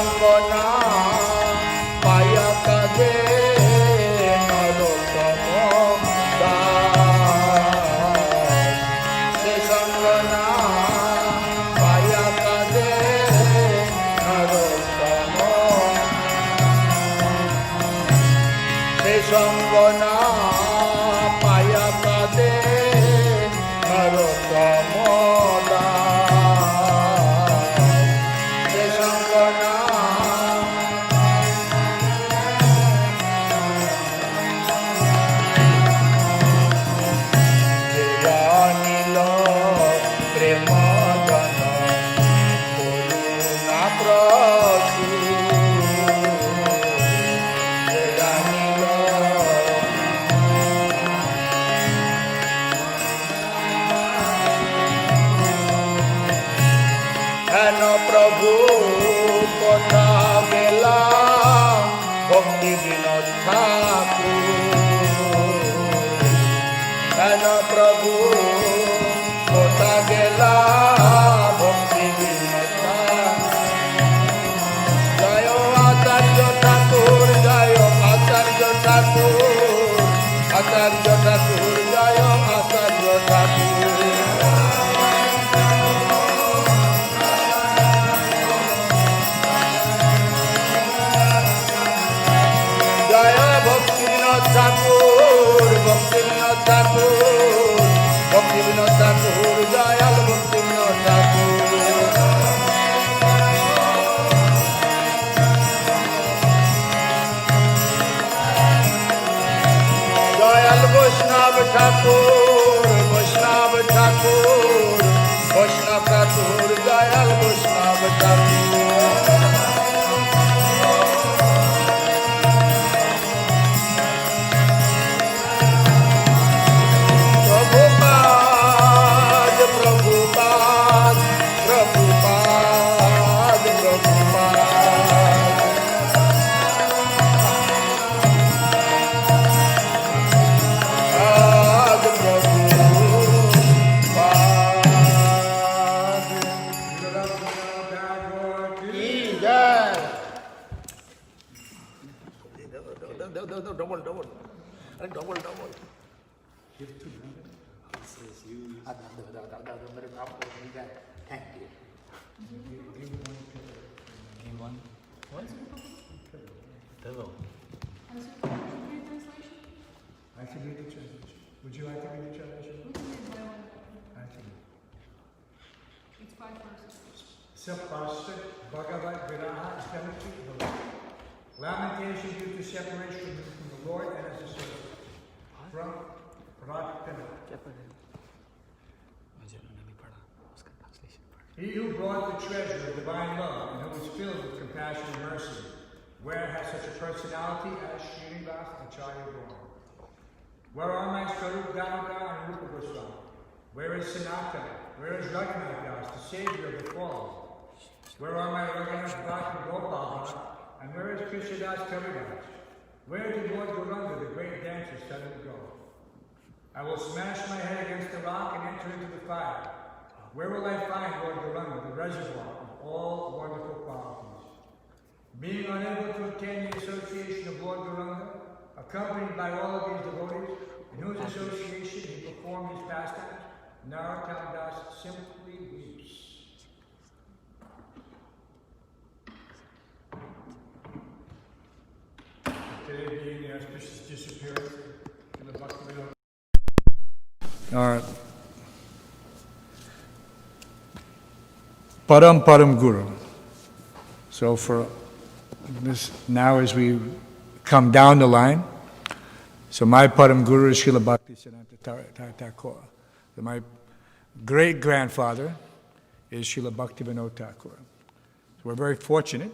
Sangona Payakade Narottamo Das Se Sangona Payakade Narottamo Se Sangona Payakade Narottamo Prabhu Kotha Gela Bhakti Vinod Thakur Hano Prabhu Kotha Gela Bhakti Vinod Thakur Jayo Acharya Thakur Jayo Acharya Thakur Acharya Thakur Jayo Acharya Thakur Thakur, Bhakti Vinod Thakur, Jayal Bhakti Vinod Thakur. Jayal Vaishnav Thakur, Vaishnav Thakur, Vaishnav Thakur, Jayal Vaishnav Thakur. Double. Give to me. Says you. Thank you. Give one. What? Devil. I can read the translation. Would you like to read the translation? We can read by one. Actually. It's 5 verses. Sapasta Bhagavat Viraha Lamentation due to separation from the Lord and as a servant. From Pratana. He who brought the treasure of divine love and who was filled with compassion and mercy, where has such a personality as Śhrīmad-Bhāgavatam born? Where are my Swarup Damodar and Rupa Goswami? Where is Sanatana? Where is Raghunath, the savior of the fallen? Where are my Raghunath Bhatt and Gopal, and where is Krishnadas Kaviraj? Where did Lord Gauranga, the great dancer, suddenly go? I will smash my head against the rock and enter into the fire. Where will I find Lord Gauranga, the reservoir of all wonderful qualities? Being unable to obtain the association of Lord Gauranga, accompanied by all of these devotees, in whose association he performed his pastimes, Narottam Das simply weeps. Today being the auspicious disappearance in the Bhakti-Vinod. All right. Param Guru. So for this, now as we come down the line, so my Param Guru is Srila Bhaktisiddhanta Thakur. So my great-grandfather is Srila Bhakti-Vinod Thakur. So we're very fortunate.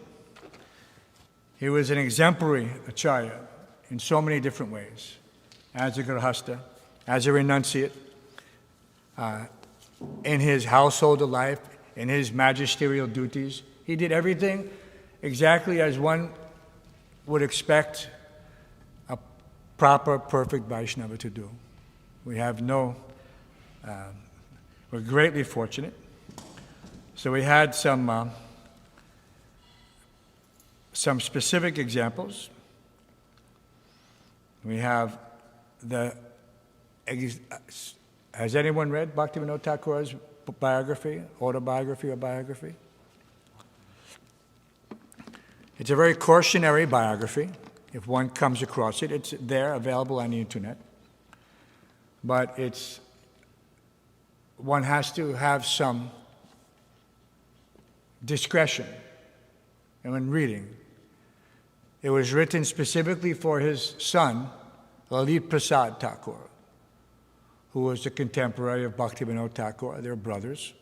He was an exemplary acharya in so many different ways, as a grihasta, as a renunciate, in his household life, in his magisterial duties. He did everything exactly as one would expect a proper, perfect Vaishnava to do. We have no, we're greatly fortunate. So we had some some specific examples. We have has anyone read Bhaktivinoda Thakur's biography, autobiography or biography? It's a very cautionary biography. If one comes across it, it's there, available on the internet. But one has to have some discretion when reading. It was written specifically for his son, Lalit Prasad Thakur, who was a contemporary of Bhaktivinoda Thakur, their brothers,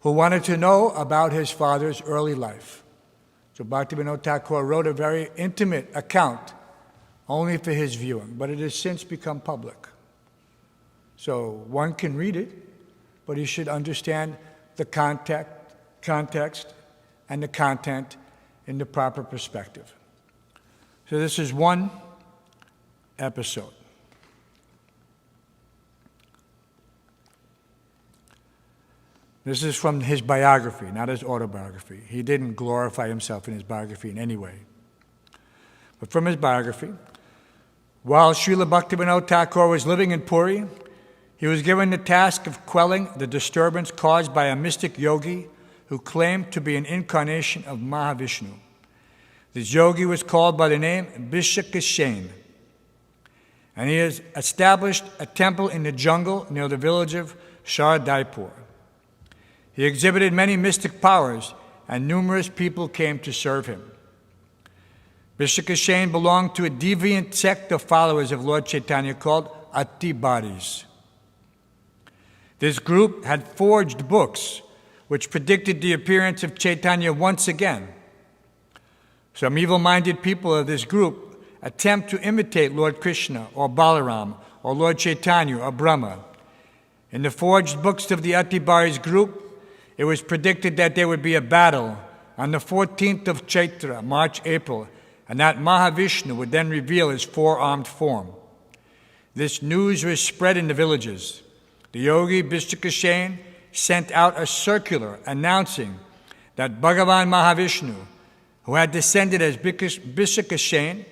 who wanted to know about his father's early life. So Bhaktivinoda Thakur wrote a very intimate account only for his viewing, but it has since become public. So one can read it, but he should understand the context and the content in the proper perspective. So this is one episode. This is from his biography, not his autobiography. He didn't glorify himself in his biography in any way. But from his biography, while Srila Bhaktivinoda Thakur was living in Puri, he was given the task of quelling the disturbance caused by a mystic yogi who claimed to be an incarnation of Mahavishnu. This yogi was called by the name Bishakashain, and he has established a temple in the jungle near the village of Shārdaipur. He exhibited many mystic powers, and numerous people came to serve him. Bishakashain belonged to a deviant sect of followers of Lord Chaitanya called Atibaris. This group had forged books which predicted the appearance of Chaitanya once again. Some evil-minded people of this group attempt to imitate Lord Krishna or Balaram or Lord Chaitanya or Brahma. In the forged books of the Atibaris group, it was predicted that there would be a battle on the 14th of Chaitra, March-April, and that Mahavishnu would then reveal his four-armed form. This news was spread in the villages. The yogi Bishakashain sent out a circular announcing that Bhagavan Mahavishnu, who had descended as Bishakashain,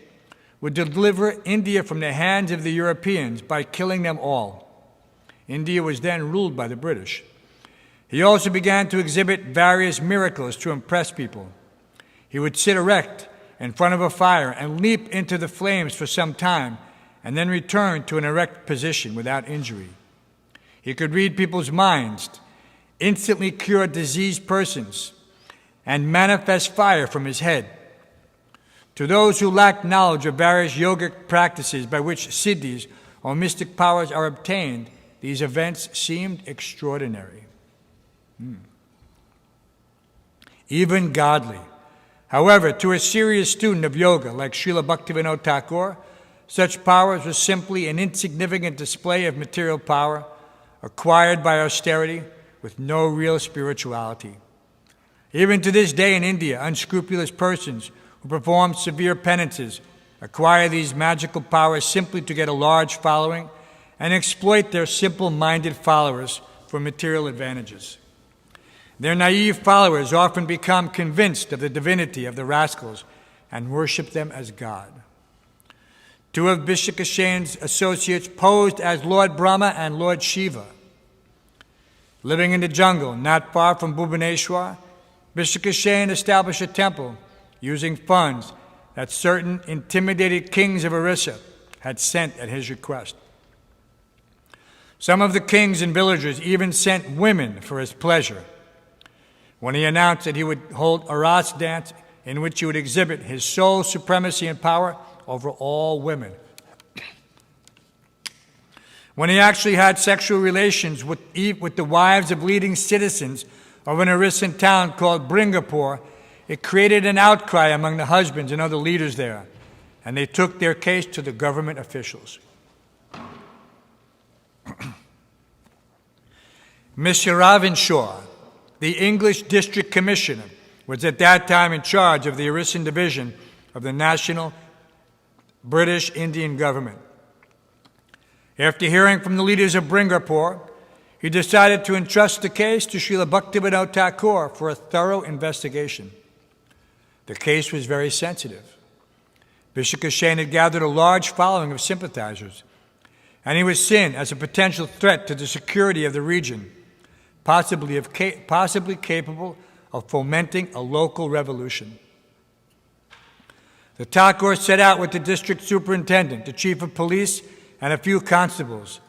would deliver India from the hands of the Europeans by killing them all. India was then ruled by the British. He also began to exhibit various miracles to impress people. He would sit erect in front of a fire and leap into the flames for some time and then return to an erect position without injury. He could read people's minds, instantly cure diseased persons, and manifest fire from his head. To those who lacked knowledge of various yogic practices by which siddhis or mystic powers are obtained, these events seemed extraordinary. Even godly. However, to a serious student of yoga like Srila Bhaktivinoda Thakur, such powers were simply an insignificant display of material power acquired by austerity with no real spirituality. Even to this day in India, unscrupulous persons who perform severe penances acquire these magical powers simply to get a large following and exploit their simple-minded followers for material advantages. Their naive followers often become convinced of the divinity of the rascals and worship them as God. Two of Bishakashain's associates posed as Lord Brahma and Lord Shiva. Living in the jungle not far from Bhubaneswar, Bishakashain established a temple using funds that certain intimidated kings of Orissa had sent at his request. Some of the kings and villagers even sent women for his pleasure. When he announced that he would hold a Ras dance in which he would exhibit his sole supremacy and power over all women. When he actually had sexual relations with the wives of leading citizens of an Orissan town called Bringapur, it created an outcry among the husbands and other leaders there, and they took their case to the government officials. Mr. Ravinshaw, the English District Commissioner, was at that time in charge of the Orissan Division of the National British Indian Government. After hearing from the leaders of Bringapur, he decided to entrust the case to Srila Bhaktivinoda Thakur for a thorough investigation. The case was very sensitive. Bishop Kashain had gathered a large following of sympathizers, and he was seen as a potential threat to the security of the region, possibly capable of fomenting a local revolution. The Thakur set out with the district superintendent, the chief of police, and a few constables.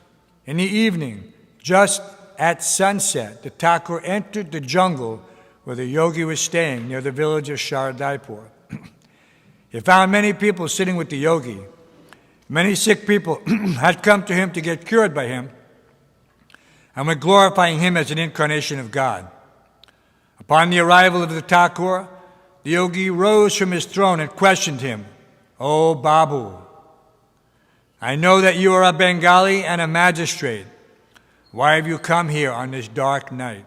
In the evening, just at sunset, the Thakur entered the jungle where the yogi was staying near the village of Śhrīmad-Bhāgavatam. He found many people sitting with the yogi. Many sick people had come to him to get cured by him and were glorifying him as an incarnation of God. Upon the arrival of the Thakur, the yogi rose from his throne and questioned him, "O Babu, I know that you are a Bengali and a magistrate. Why have you come here on this dark night?"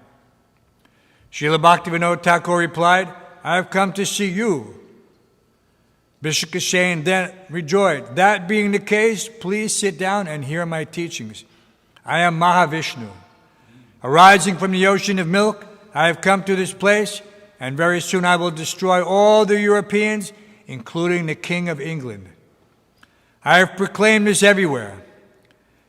Srila Bhaktivinoda Thakur replied, "I have come to see you." Bishop Kashain then rejoined, "That being the case, please sit down and hear my teachings. I am Mahavishnu. Arising from the ocean of milk, I have come to this place, and very soon I will destroy all the Europeans, including the King of England. I have proclaimed this everywhere."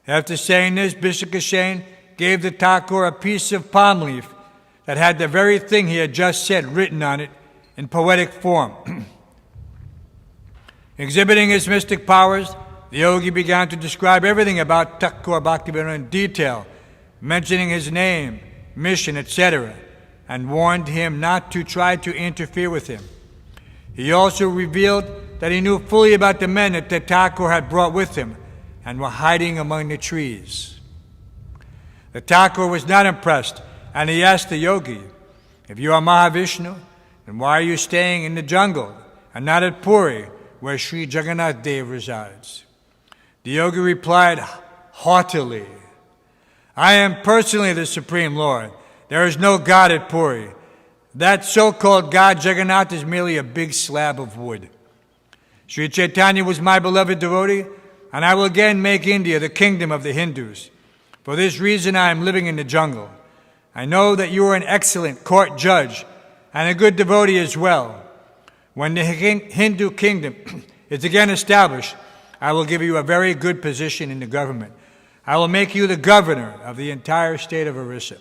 After saying this, Bishop Kashain gave the Thakur a piece of palm leaf that had the very thing he had just said written on it in poetic form. Exhibiting his mystic powers, the yogi began to describe everything about Thakur Bhaktivinoda in detail, mentioning his name, mission, etc., and warned him not to try to interfere with him. He also revealed that he knew fully about the men that the Thakur had brought with him and were hiding among the trees. The Thakur was not impressed, and he asked the yogi, "If you are Mahavishnu, then why are you staying in the jungle and not at Puri, where Sri Jagannath Dev resides?" The yogi replied haughtily, "I am personally the Supreme Lord. There is no God at Puri. That so-called God Jagannath is merely a big slab of wood. Sri Chaitanya was my beloved devotee, and I will again make India the kingdom of the Hindus. For this reason I am living in the jungle. I know that you are an excellent court judge and a good devotee as well. When the Hindu kingdom is again established, I will give you a very good position in the government. I will make you the governor of the entire state of Orissa."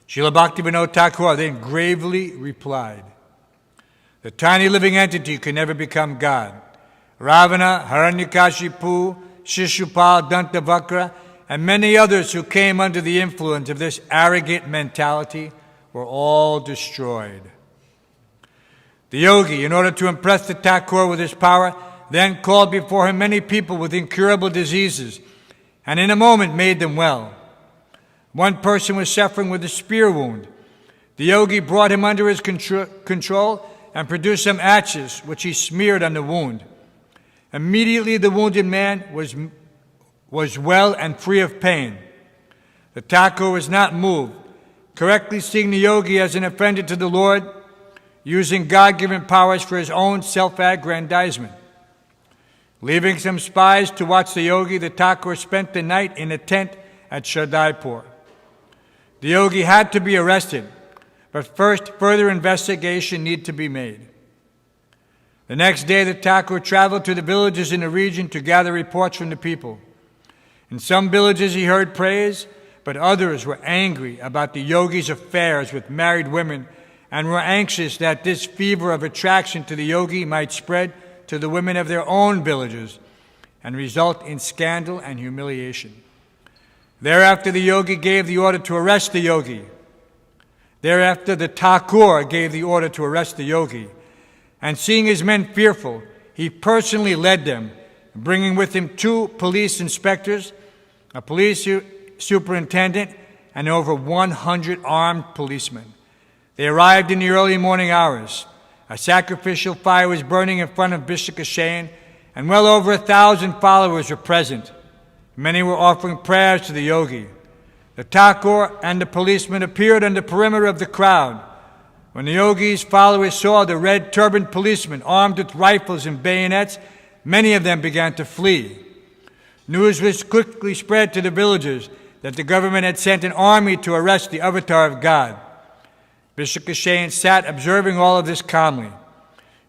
Srila Bhaktivinoda Thakur then gravely replied, "The tiny living entity can never become God. Ravana, Hiranyakashipu, Shishupal, Dantavakra, and many others who came under the influence of this arrogant mentality were all destroyed." The yogi, in order to impress the Thakur with his power, then called before him many people with incurable diseases, and in a moment made them well. One person was suffering with a spear wound. The yogi brought him under his control and produced some ashes, which he smeared on the wound. Immediately the wounded man was well and free of pain. The Thakur was not moved, correctly seeing the yogi as an offender to the Lord, using God-given powers for his own self-aggrandizement. Leaving some spies to watch the yogi, the Thakur spent the night in a tent at Shadaipur. The yogi had to be arrested, but first further investigation needed to be made. The next day, the Thakur traveled to the villages in the region to gather reports from the people. In some villages he heard praise, but others were angry about the yogi's affairs with married women and were anxious that this fever of attraction to the yogi might spread to the women of their own villages and result in scandal and humiliation. Thereafter, the yogi gave the order to arrest the yogi. Thereafter, the Thakur gave the order to arrest the yogi. And seeing his men fearful, he personally led them, bringing with him 2 police inspectors, a police superintendent, and over 100 armed policemen. They arrived in the early morning hours. A sacrificial fire was burning in front of Bishop Kashain, and well over 1,000 followers were present. Many were offering prayers to the yogi. The Thakur and the policemen appeared on the perimeter of the crowd. When the yogi's followers saw the red turbaned policemen armed with rifles and bayonets, many of them began to flee. News was quickly spread to the villagers that the government had sent an army to arrest the avatar of God. Vishakashayan sat observing all of this calmly.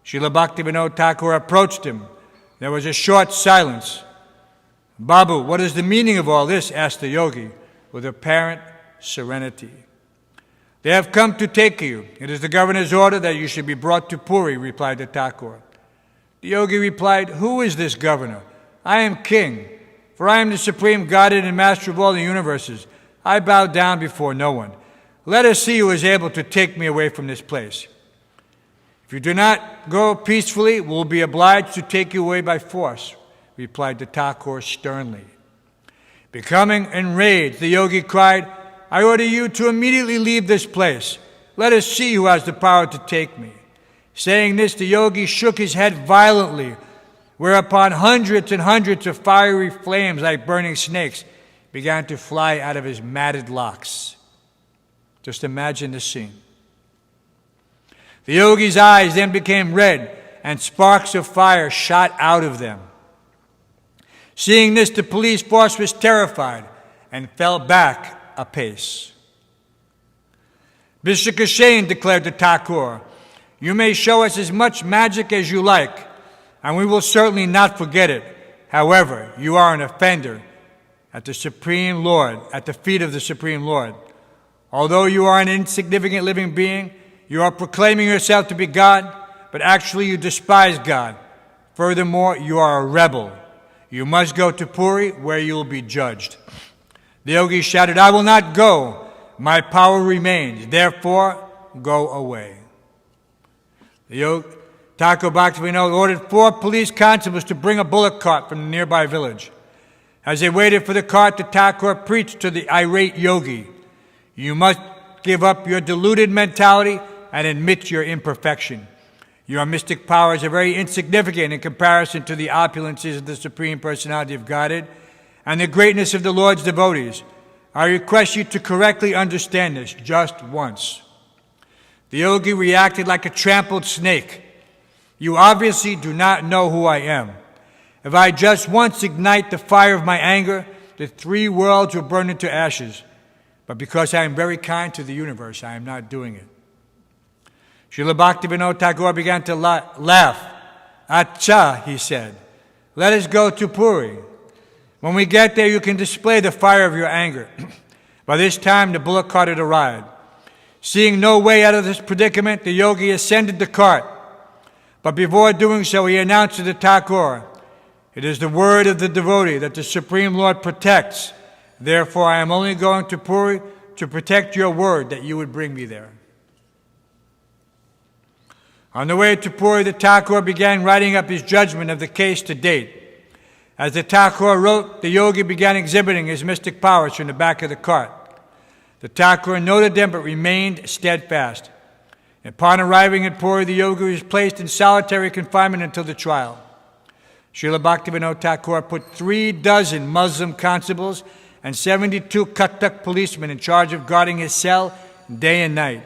Srila Bhaktivinoda Thakur approached him. There was a short silence. Babu, what is the meaning of all this? Asked the yogi with apparent serenity. They have come to take you. It is the governor's order that you should be brought to Puri, replied the Thakur. The yogi replied, who is this governor? I am king, for I am the supreme Godhead and master of all the universes. I bow down before no one. Let us see who is able to take me away from this place. If you do not go peacefully, we will be obliged to take you away by force, replied the Thakur sternly. Becoming enraged, the yogi cried, I order you to immediately leave this place. Let us see who has the power to take me. Saying this, the yogi shook his head violently, whereupon hundreds and hundreds of fiery flames like burning snakes began to fly out of his matted locks. Just imagine the scene. The yogi's eyes then became red, and sparks of fire shot out of them. Seeing this, the police force was terrified and fell back a pace. Vishakashayan, declared the Thakur, you may show us as much magic as you like, and we will certainly not forget it. However, you are an offender at the Supreme Lord, at the feet of the Supreme Lord. Although you are an insignificant living being, you are proclaiming yourself to be God, but actually you despise God. Furthermore, you are a rebel. You must go to Puri, where you will be judged. The yogi shouted, I will not go. My power remains. Therefore, go away. The Thakur Bhaktivinoda ordered 4 police constables to bring a bullock cart from the nearby village. As they waited for the cart, the Thakur preached to the irate yogi, you must give up your deluded mentality and admit your imperfection. Your mystic powers are very insignificant in comparison to the opulences of the Supreme Personality of Godhead and the greatness of the Lord's devotees. I request you to correctly understand this just once. The yogi reacted like a trampled snake. You obviously do not know who I am. If I just once ignite the fire of my anger, the 3 worlds will burn into ashes. But because I am very kind to the universe, I am not doing it. Srila Bhaktivinoda Thakur began to laugh. Acha, he said, let us go to Puri. When we get there, you can display the fire of your anger. By this time, the bullock cart had arrived. Seeing no way out of this predicament, the yogi ascended the cart. But before doing so, he announced to the Thakur, it is the word of the devotee that the Supreme Lord protects. Therefore, I am only going to Puri to protect your word that you would bring me there. On the way to Puri, the Thakur began writing up his judgment of the case to date. As the Thakur wrote, the yogi began exhibiting his mystic powers from the back of the cart. The Thakur noted them but remained steadfast. Upon arriving at Puri, the yogi was placed in solitary confinement until the trial. Srila Bhaktivinoda Thakur put 36 Muslim constables and 72 Kathak policemen in charge of guarding his cell day and night.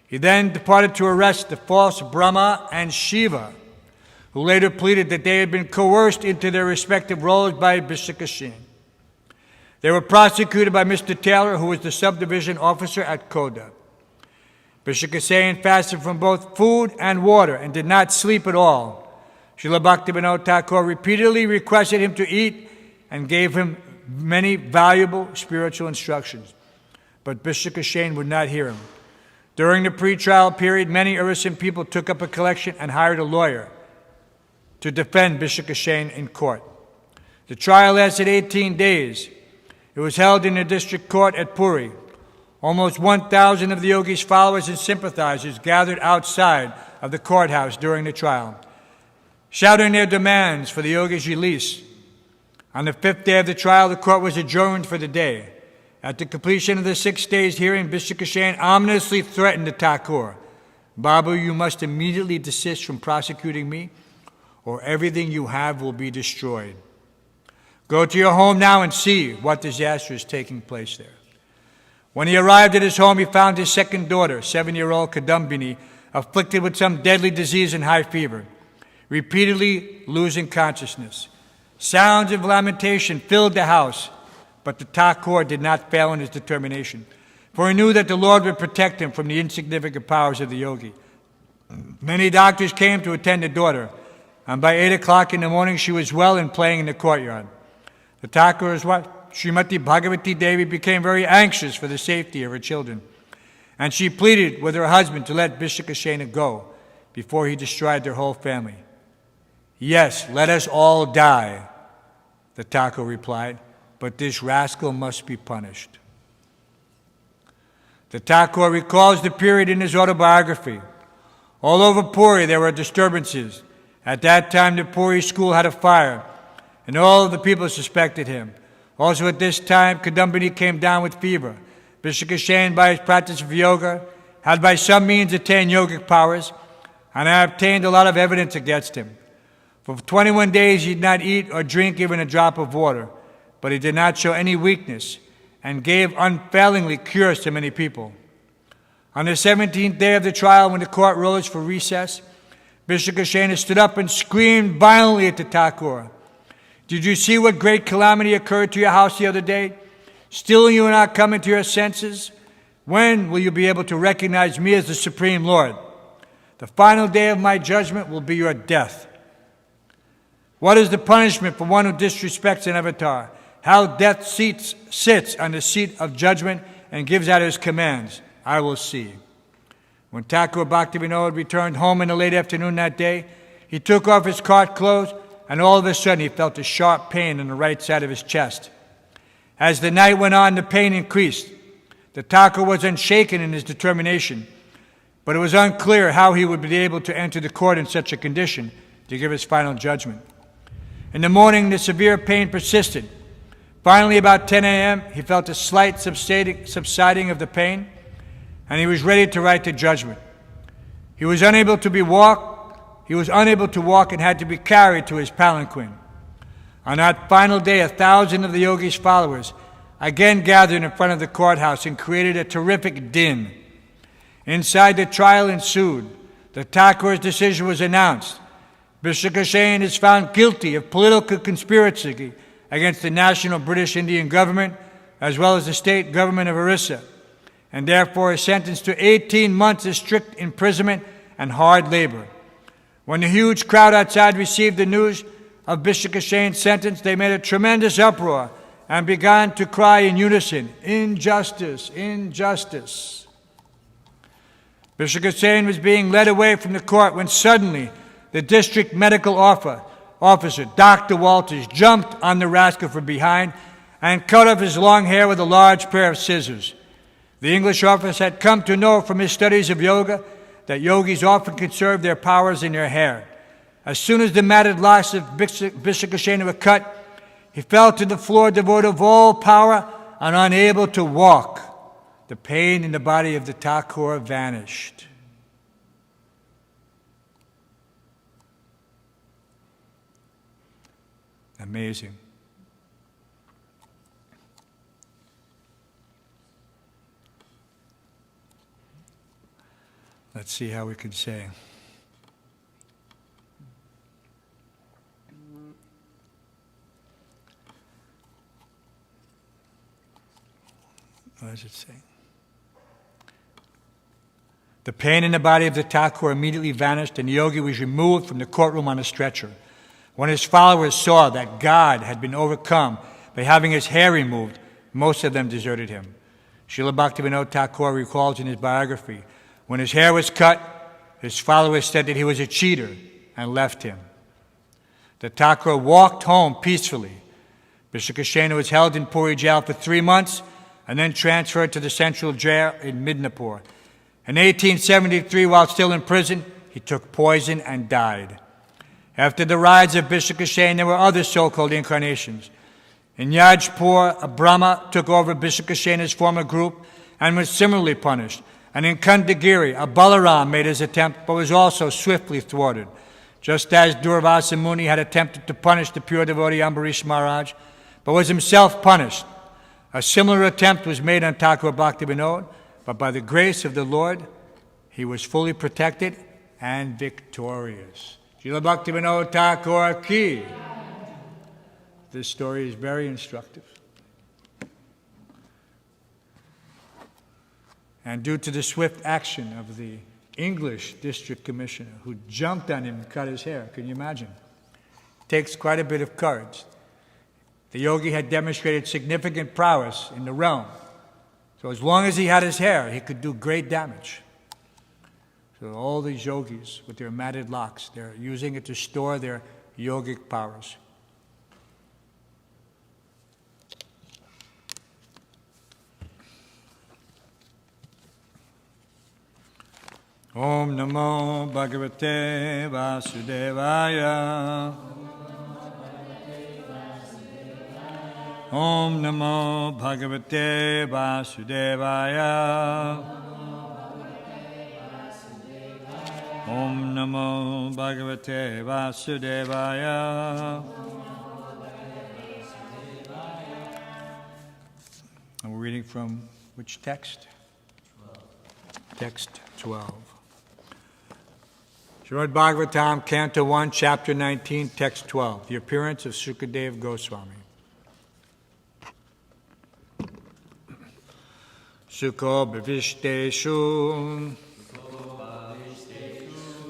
He then departed to arrest the false Brahma and Shiva, who later pleaded that they had been coerced into their respective roles by Vishakashayan. They were prosecuted by Mr. Taylor, who was the subdivision officer at Koda. Vishakashayan fasted from both food and water and did not sleep at all. Srila Bhaktivinoda Thakur repeatedly requested him to eat and gave him many valuable spiritual instructions. But Vishakashayan would not hear him. During the pre-trial period, many Urisan people took up a collection and hired a lawyer to defend Vishakashayan in court. The trial lasted 18 days. It was held in the district court at Puri. Almost 1,000 of the yogi's followers and sympathizers gathered outside of the courthouse during the trial, shouting their demands for the yogi's release. On the 5th day of the trial, the court was adjourned for the day. At the completion of the 6 days hearing, Vishakashayan ominously threatened the Thakur, Babu, you must immediately desist from prosecuting me, or everything you have will be destroyed. Go to your home now and see what disaster is taking place there. When he arrived at his home, he found his second daughter, 7-year-old Kadambini, afflicted with some deadly disease and high fever, repeatedly losing consciousness. Sounds of lamentation filled the house, but the Thakur did not fail in his determination. for he knew that the Lord would protect him from the insignificant powers of the yogi. Many doctors came to attend the daughter, and by 8 o'clock in the morning she was well and playing in the courtyard. The Thakur's wife, Śrīmad-Bhāgavatam Devi, became very anxious for the safety of her children, and she pleaded with her husband to let Vishakasena go before he destroyed their whole family. "Yes, let us all die," the Thakur replied, "but this rascal must be punished." The Thakur recalls the period in his autobiography. All over Puri there were disturbances. At that time the Puri school had a fire, and all of the people suspected him. Also at this time Kadambini came down with fever. Vishakasena, by his practice of yoga, had by some means attained yogic powers, and I obtained a lot of evidence against him. For 21 days he did not eat or drink even a drop of water, but he did not show any weakness, and gave unfailingly cures to many people. On the 17th day of the trial, when the court rose for recess, Vishakasena stood up and screamed violently at the Thakur. "Did you see what great calamity occurred to your house the other day? Still you are not coming to your senses? When will you be able to recognize me as the Supreme Lord? The final day of my judgment will be your death. What is the punishment for one who disrespects an avatar? How death sits on the seat of judgment and gives out his commands, I will see." When Thakur Bhaktivinoda returned home in the late afternoon that day, he took off his court clothes, and all of a sudden he felt a sharp pain in the right side of his chest. As the night went on, the pain increased. The Thakur was unshaken in his determination, but it was unclear how he would be able to enter the court in such a condition to give his final judgment. In the morning, the severe pain persisted. Finally, about 10 a.m., he felt a slight subsiding of the pain, and he was ready to write the judgment. He was unable to walk and had to be carried to his palanquin. On that final day, 1,000 of the yogi's followers again gathered in front of the courthouse and created a terrific din. Inside, the trial ensued. The Thakur's decision was announced. Vishakasena is found guilty of political conspiracy against the national British Indian government as well as the state government of Orissa, and therefore is sentenced to 18 months of strict imprisonment and hard labor. When the huge crowd outside received the news of Vishakasena's sentence, they made a tremendous uproar and began to cry in unison, "Injustice, injustice." Vishakasena was being led away from the court when suddenly the district medical officer, Dr. Walters, jumped on the rascal from behind and cut off his long hair with a large pair of scissors. The English officer had come to know from his studies of yoga that yogis often conserve their powers in their hair. As soon as the matted locks of Vishakasena were cut, he fell to the floor devoid of all power and unable to walk. The pain in the body of the Thakur vanished. Amazing. Let's see how we can say. What does it say? The pain in the body of the Thakur immediately vanished, and the yogi was removed from the courtroom on a stretcher. When his followers saw that God had been overcome by having his hair removed, most of them deserted him. Srila Bhaktivinoda Thakur recalls in his biography, when his hair was cut, his followers said that he was a cheater and left him. The Thakur walked home peacefully. Vishakasena was held in Puri jail for 3 months and then transferred to the central jail in Midnapur. In 1873, while still in prison, he took poison and died. After the rise of Vishakasena, there were other so-called incarnations. In Yajpur, a Brahma took over Vishakasena's former group and was similarly punished. And in Kandagiri, a Balaram made his attempt but was also swiftly thwarted. Just as Durvasa Muni had attempted to punish the pure devotee Ambarish Maharaj, but was himself punished. A similar attempt was made on Thakur Bhaktivinoda, but by the grace of the Lord, he was fully protected and victorious. Srila Bhaktivinoda Thakur ki. This story is very instructive. And due to the swift action of the English district commissioner, who jumped on him and cut his hair, can you imagine? Takes quite a bit of courage. The yogi had demonstrated significant prowess in the realm. So as long as he had his hair, he could do great damage. So all these yogis with their matted locks, they're using it to store their yogic powers. Om Namo Bhagavate Vasudevaya. Om Namo Bhagavate Vasudevaya. Om Namo Bhagavate Vasudevaya. And we're reading from which text? 12. Text 12. Śhrīmad-Bhāgavatam, Canto 1, Chapter 19, Text 12. The appearance of Sukadeva Goswami. Sukho bhavishteshu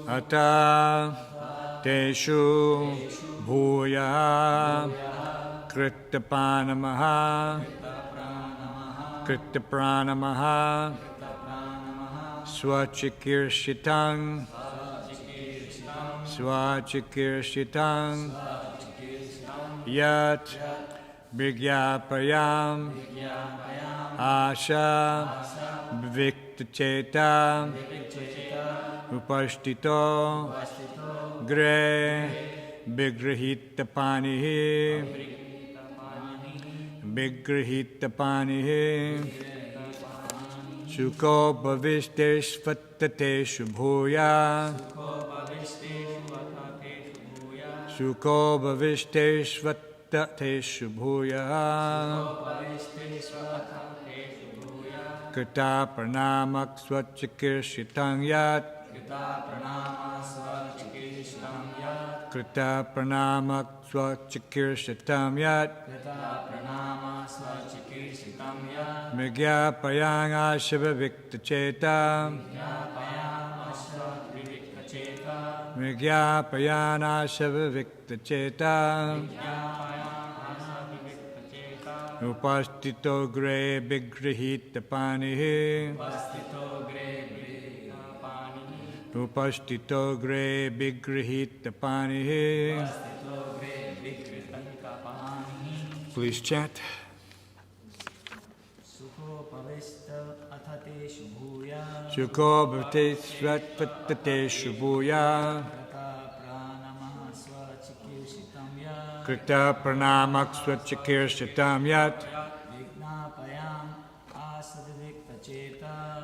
ata teshu bhuya kritapanamaha kritapanamaha swachikirshitang swachikirshitang yat vigyapayam asha viviktacheta upashtito gre vigrahitapanihi sukho bhavisteshvattateshu bhuya sukho bhavisteshvattateshu bhuya Krita pranamak swachikirshitang yat Krita pranamak swachikirshitang yat Migyapayang ashaviviktacheta Migyapayang ashaviviktacheta Upastito gre vigrahita panihi Upastito gre vigrahita panihi. Please chant. Sukho bhavate svattateshu bhuya Krita pranamak swachikirshitang yat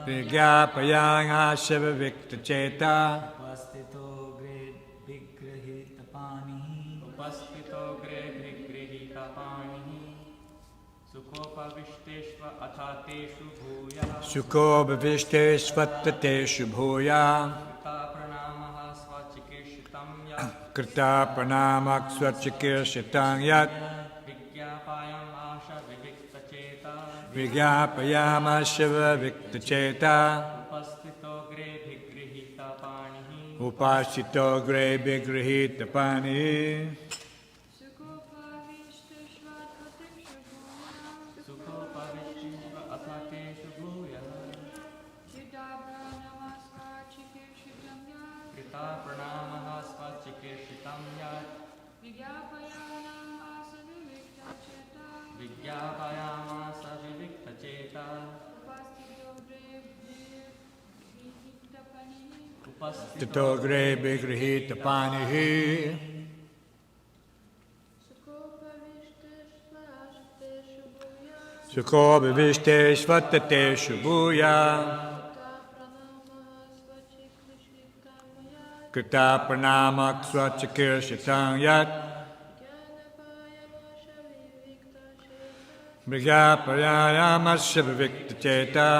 Vigyapayang ashaviviktacheta Upastito gre vigrahitapanihi Sukho bhavisteshvattateshu bhuya Krita pranamak swachikirshitang yat Vigyapayam ashaviviktacheta Upasito gre vigrahitapanihi Tito gre vigrahitapanihi Sukho bhavisteshvattateshu bhuya Krita pranamak swachikirshitang yat Vigyapayam ashaviviktacheta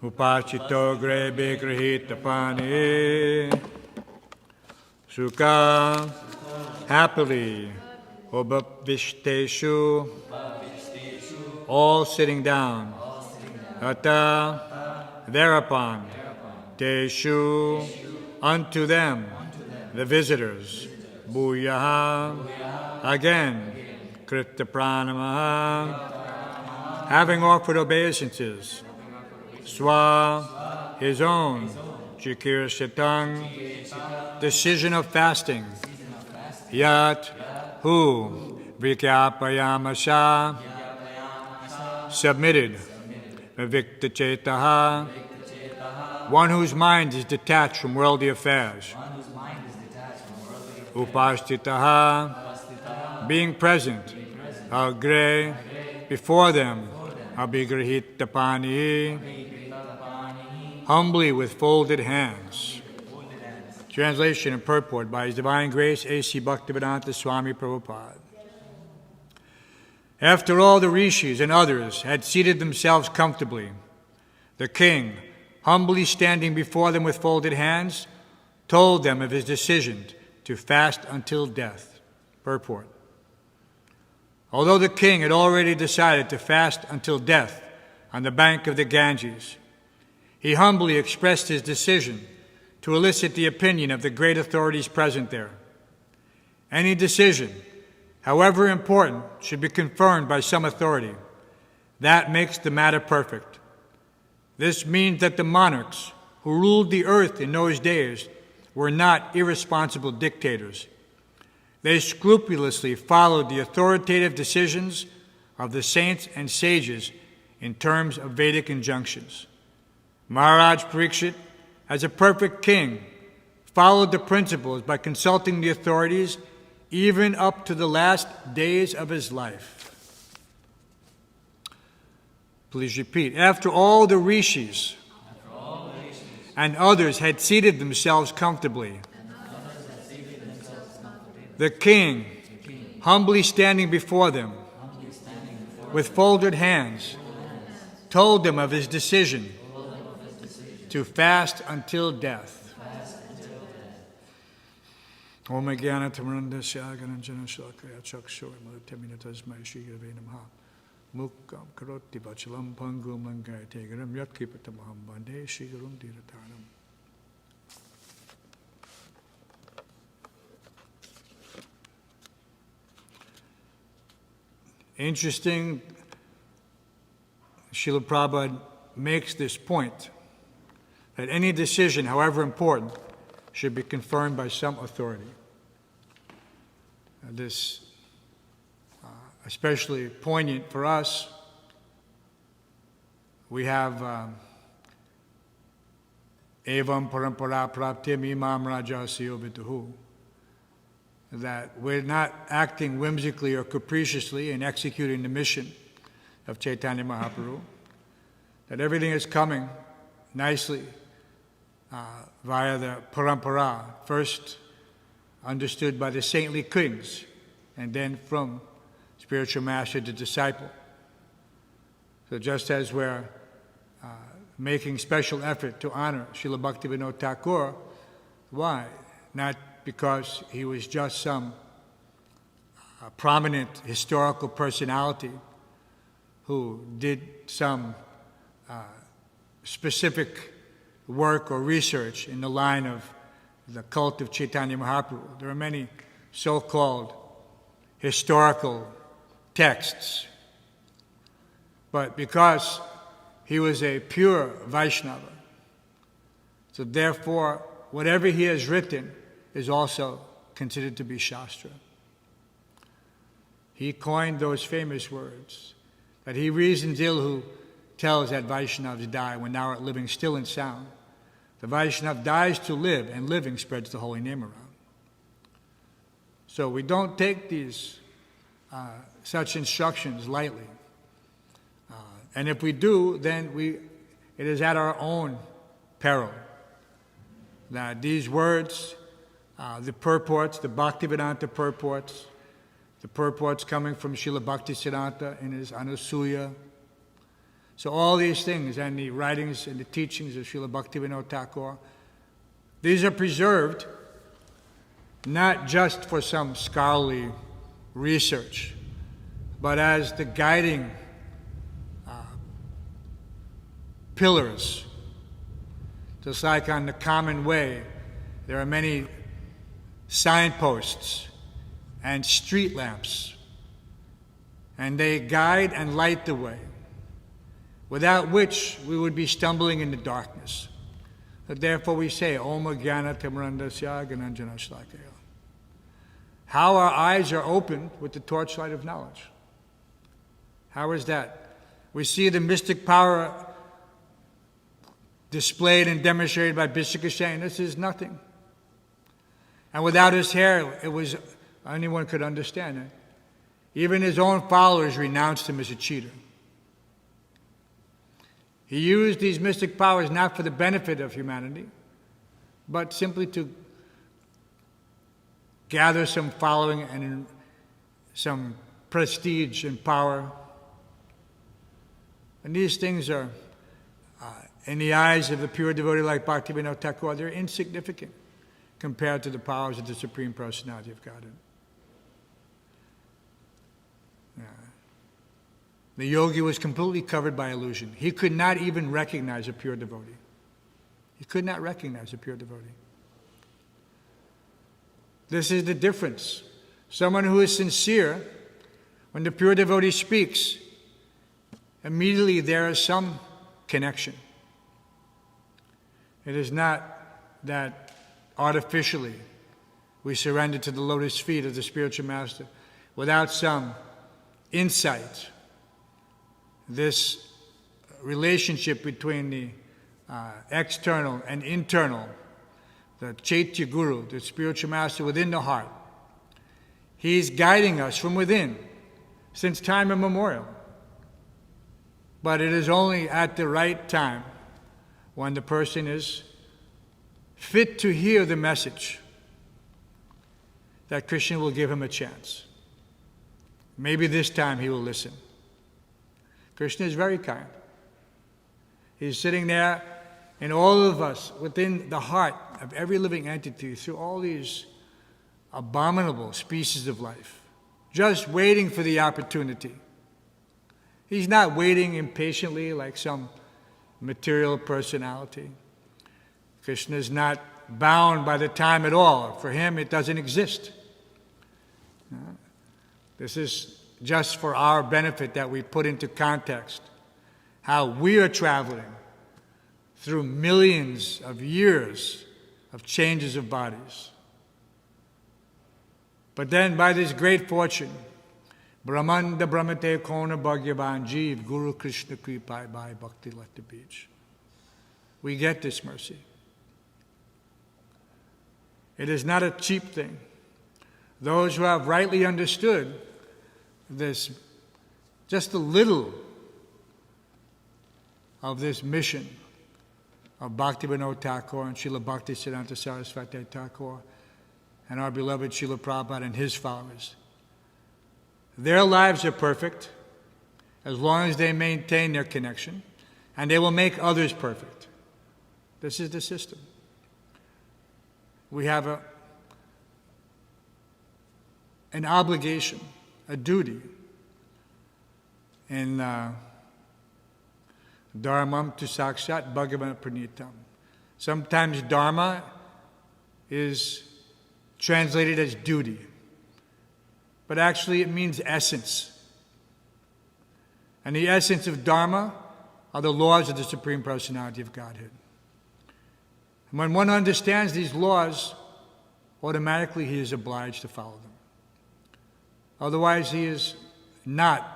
Upachito gre vigrahitapanihi Sukha happily Obhavishteshu all sitting down. Ata, thereupon, Teshu, unto them, the visitors, Bhuyaha, again, Krita Pranamaha, having offered obeisances, Swa, his own, Jikir Sitang, decision of fasting, Yat, who, Vikyapayamasa, submitted, Viktachetaha, one whose mind is detached from worldly affairs, Upastitaha, being present, Agre, before them, Abhigrahitapani, humbly with folded hands. Translation and purport by His Divine Grace A.C. Bhaktivedanta Swami Prabhupada. After all the rishis and others had seated themselves comfortably, the king, humbly standing before them with folded hands, told them of his decision to fast until death. Purport. Although the king had already decided to fast until death on the bank of the Ganges, he humbly expressed his decision to elicit the opinion of the great authorities present there. Any decision, however important, should be confirmed by some authority. That makes the matter perfect. This means that the monarchs who ruled the earth in those days were not irresponsible dictators. They scrupulously followed the authoritative decisions of the saints and sages in terms of Vedic injunctions. Maharaj Parikshit, as a perfect king, followed the principles by consulting the authorities even up to the last days of his life. Please repeat. After all the rishis and others had seated themselves comfortably, the king, humbly standing before them with folded hands, told them of his decision to fast until death. Om Jnana Tamarandasya Gananjana Shalakaya Chakshura Taminatasmai Shri Gurave Namaha Mukkam Karoti Vachalam Pangum Langai Tegaram Yatkipatamaham Bande Shri Gurum Dhiratanam. Interesting, Srila Prabhupada makes this point that any decision, however important, should be confirmed by some authority. This especially poignant for us. We have Evam Parampara Praptim Imam Rajasya Vituhu, that we're not acting whimsically or capriciously in executing the mission of Chaitanya Mahaprabhu, that everything is coming nicely via the parampara, first understood by the saintly kings, and then from spiritual master to disciple. So just as we're making special effort to honor Srila Bhaktivinoda Thakur, why? Not because he was just some prominent historical personality who did some specific work or research in the line of the cult of Chaitanya Mahaprabhu. There are many so-called historical texts. But because he was a pure Vaishnava, so therefore whatever he has written is also considered to be Shastra. He coined those famous words, that he reasons ill who tells that Vaishnavas die when thou art living still and sound. The Vaishnava dies to live, and living spreads the holy name around. So we don't take these such instructions lightly. And if we do, then it is at our own peril. That these words, the purports, the Bhaktivedanta purports, the purports coming from Srila Bhaktisiddhanta in his Anusuya. So all these things, and the writings and the teachings of Srila Bhaktivinoda Thakur, these are preserved not just for some scholarly research, but as the guiding pillars. Just like on the common way, there are many signposts and street lamps, and they guide and light the way, without which we would be stumbling in the darkness. But therefore we say, Om Jnana Timirandasya Gyananjana Shlakaya. How our eyes are opened with the torchlight of knowledge. How is that? We see the mystic power displayed and demonstrated by Bishop saying, this is nothing. And without his hair, anyone could understand it. Even his own followers renounced him as a cheater. He used these mystic powers not for the benefit of humanity, but simply to gather some following and some prestige and power. And these things are, in the eyes of the pure devotee like Bhaktivinoda Thakur, they're insignificant compared to the powers of the Supreme Personality of Godhead. The yogi was completely covered by illusion. He could not even recognize a pure devotee. He could not recognize a pure devotee. This is the difference. Someone who is sincere, when the pure devotee speaks, immediately there is some connection. It is not that artificially we surrender to the lotus feet of the spiritual master without some insight. This relationship between the external and internal, the Chaitya Guru, the spiritual master within the heart, he's guiding us from within since time immemorial. But it is only at the right time, when the person is fit to hear the message, that Krishna will give him a chance. Maybe this time he will listen. Krishna is very kind. He's sitting there in all of us, within the heart of every living entity, through all these abominable species of life, just waiting for the opportunity. He's not waiting impatiently like some material personality. Krishna is not bound by the time at all. For him, it doesn't exist. This is just for our benefit that we put into context how we are traveling through millions of years of changes of bodies. But then by this great fortune, Brahmanda Brahmate Kona Bhagyavan Jeev Guru Krishna Kripai Bhai Bhakti Lata Beach. We get this mercy. It is not a cheap thing. Those who have rightly understood this, just a little of this mission of Bhaktivinoda Thakur and Srila Bhaktisiddhanta Saraswati Thakur and our beloved Srila Prabhupada and his followers. Their lives are perfect as long as they maintain their connection, and they will make others perfect. This is the system. We have an obligation, a duty in Dharmam tu sakshat bhagavan pranitam. Sometimes dharma is translated as duty, but actually it means essence. And the essence of dharma are the laws of the Supreme Personality of Godhead. And when one understands these laws, automatically he is obliged to follow them. Otherwise, he is not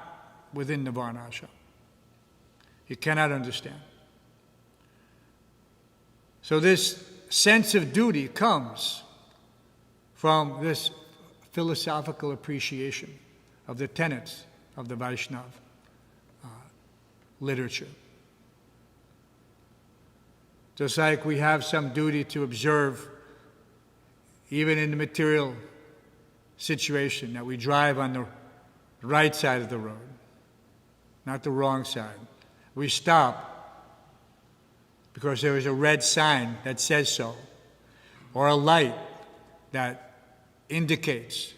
within the Varnashram. He cannot understand. So this sense of duty comes from this philosophical appreciation of the tenets of the Vaishnava literature. Just like we have some duty to observe, even in the material situation, that we drive on the right side of the road, not the wrong side. We stop because there is a red sign that says so, or a light that indicates.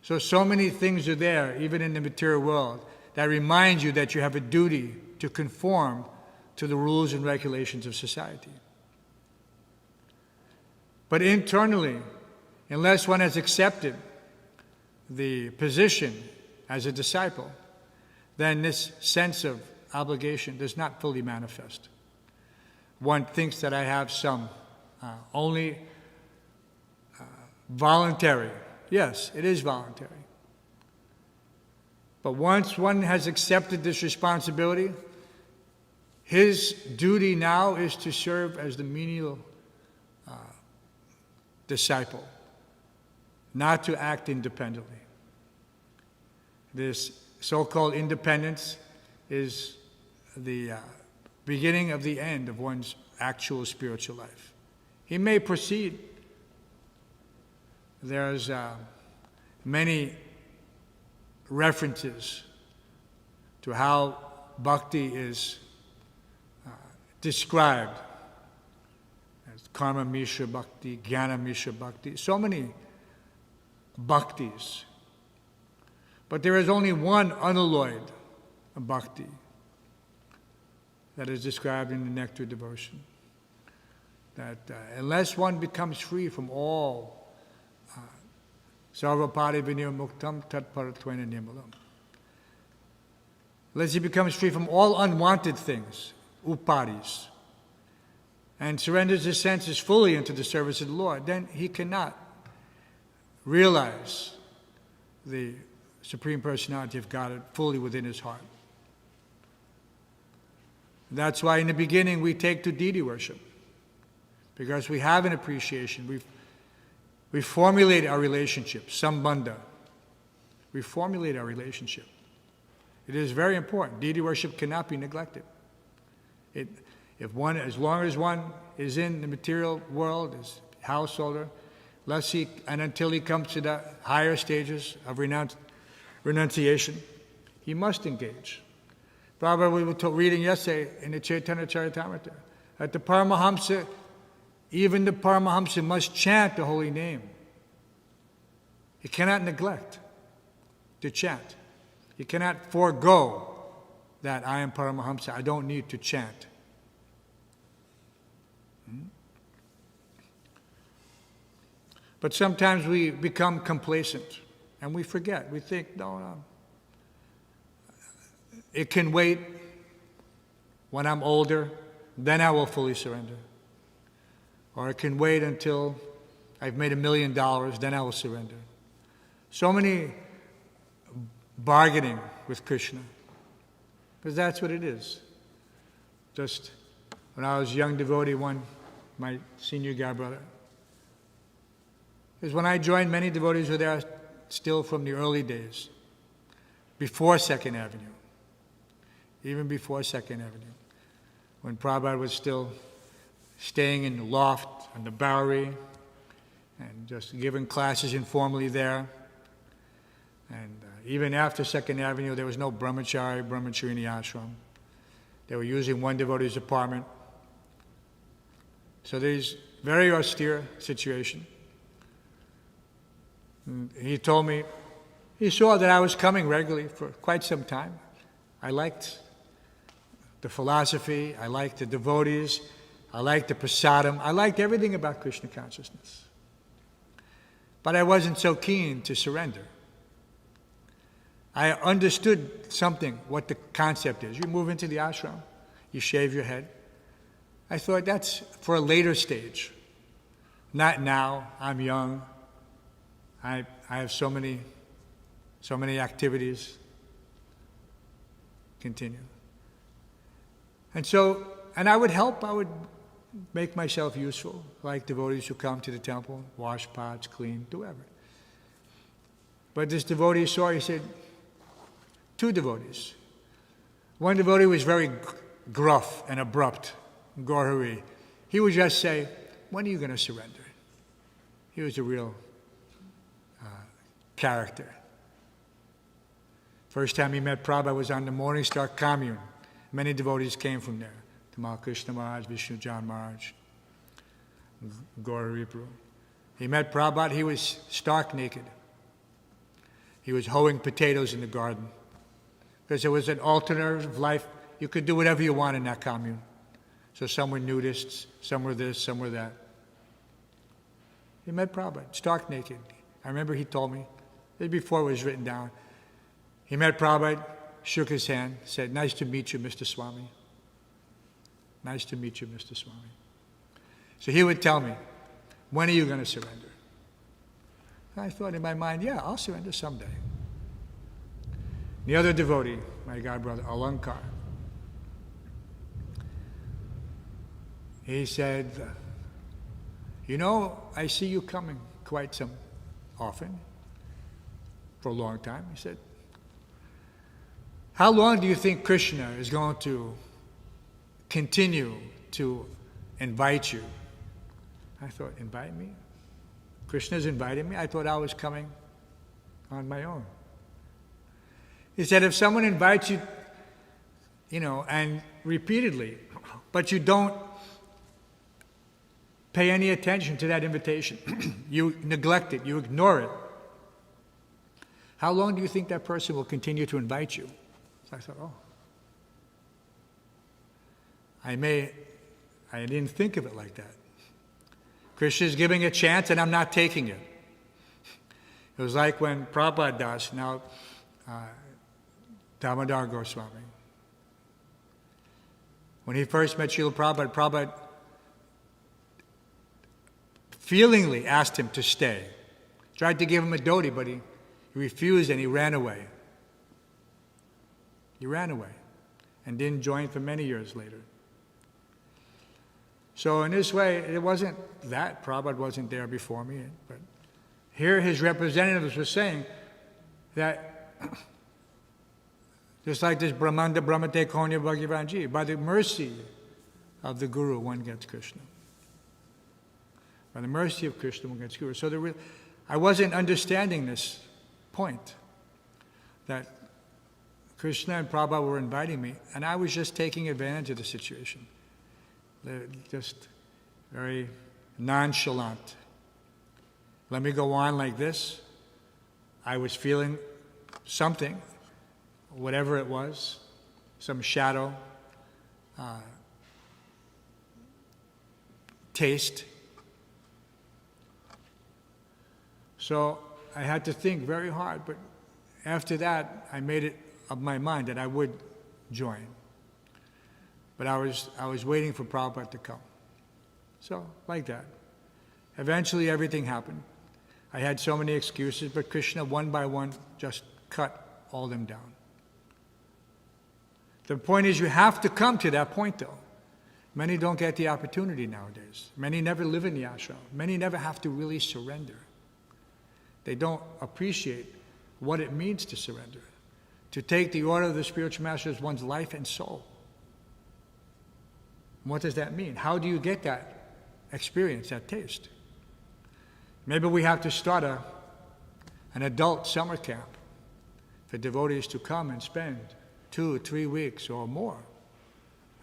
So many things are there, even in the material world, that remind you that you have a duty to conform to the rules and regulations of society. But internally, unless one has accepted the position as a disciple, then this sense of obligation does not fully manifest. One thinks that I have some only voluntary. Yes, it is voluntary. But once one has accepted this responsibility, his duty now is to serve as the menial disciple, not to act independently. This so-called independence is the beginning of the end of one's actual spiritual life. He may proceed. There's many references to how bhakti is described as karma mishra bhakti, jnana mishra bhakti, so many bhaktis. But there is only one unalloyed bhakti that is described in the Nectar devotion. That unless one becomes free from all sarvapari vinir muktam tatparattvena nirmalam, unless he becomes free from all unwanted things, upadis, and surrenders his senses fully into the service of the Lord, then he cannot realize the Supreme Personality of Godhead fully within his heart. That's why in the beginning we take to deity worship, because we have an appreciation. We formulate our relationship, sambandha. We formulate our relationship. It is very important. Deity worship cannot be neglected. As long as one is in the material world, as householder, until he comes to the higher stages of renunciation, he must engage. Prabhupada, we were reading yesterday in the Chaitanya Charitamrita that the Paramahamsa, even the Paramahamsa must chant the holy name. He cannot neglect to chant. He cannot forego that I am Paramahamsa, I don't need to chant. But sometimes we become complacent and we forget. We think, no, it can wait. When I'm older, then I will fully surrender. Or it can wait until I've made $1 million, then I will surrender. So many bargaining with Krishna, because that's what it is. Just when I was a young devotee, my senior guy brother, because when I joined, many devotees were there still from the early days, before 2nd Avenue, even before 2nd Avenue, when Prabhupada was still staying in the loft on the Bowery and just giving classes informally there. And even after 2nd Avenue, there was no brahmacharini ashram. They were using one devotee's apartment. So there's very austere situation. And he told me, he saw that I was coming regularly for quite some time. I liked the philosophy, I liked the devotees, I liked the prasadam, I liked everything about Krishna consciousness. But I wasn't so keen to surrender. I understood something, what the concept is. You move into the ashram, you shave your head. I thought that's for a later stage. Not now, I'm young. I have so many activities. Continue. And I would help, I would make myself useful, like devotees who come to the temple, wash pots, clean, do whatever. But this devotee saw, he said, 2 devotees. One devotee was very gruff and abrupt, Gaurhari. He would just say, when are you going to surrender? He was a real character. First time he met Prabhupada was on the Morning Star commune. Many devotees came from there. Tamal Krishna Maharaj, Vishnu Jan Maharaj, Gaura Ripru. He met Prabhupada, he was stark naked. He was hoeing potatoes in the garden. Because there was an alternative life. You could do whatever you want in that commune. So some were nudists, some were this, some were that. He met Prabhupada, stark naked. I remember he told me, this before it was written down, he met Prabhupada, shook his hand, said, "Nice to meet you, Mr. Swami. Nice to meet you, Mr. Swami." So he would tell me, "When are you going to surrender?" And I thought in my mind, yeah, I'll surrender someday. The other devotee, my god brother, Alankar, he said, "You know, I see you coming quite some often, for a long time." He said, "How long do you think Krishna is going to continue to invite you?" I thought, invite me? Krishna's inviting me? I thought I was coming on my own. He said, if someone invites you, and repeatedly, but you don't pay any attention to that invitation, you neglect it, you ignore it, how long do you think that person will continue to invite you? So I thought, I didn't think of it like that. Krishna is giving a chance and I'm not taking it. It was like when Prabhupada Dāsa, now Damodar Goswami, when he first met Srila Prabhupada, Prabhupada feelingly asked him to stay. Tried to give him a dhoti, but he refused and he ran away. He ran away and didn't join for many years later. So in this way, it wasn't that Prabhupada wasn't there before me, but here his representatives were saying that just like this Brahmanda Brahmate Konya Bhagavanji, by the mercy of the Guru, one gets Krishna. By the mercy of Krishna, one gets Guru. So I wasn't understanding this point, that Krishna and Prabhupada were inviting me, and I was just taking advantage of the situation. They're just very nonchalant. Let me go on like this. I was feeling something, whatever it was, some shadow, taste. So I had to think very hard, but after that, I made it up my mind that I would join. But I was waiting for Prabhupada to come. So, like that. Eventually everything happened. I had so many excuses, but Krishna, one by one, just cut all of them down. The point is, you have to come to that point, though. Many don't get the opportunity nowadays. Many never live in the ashram. Many never have to really surrender. They don't appreciate what it means to surrender. To take the order of the spiritual master as one's life and soul. What does that mean? How do you get that experience, that taste? Maybe we have to start an adult summer camp for devotees to come and spend 2 or 3 weeks or more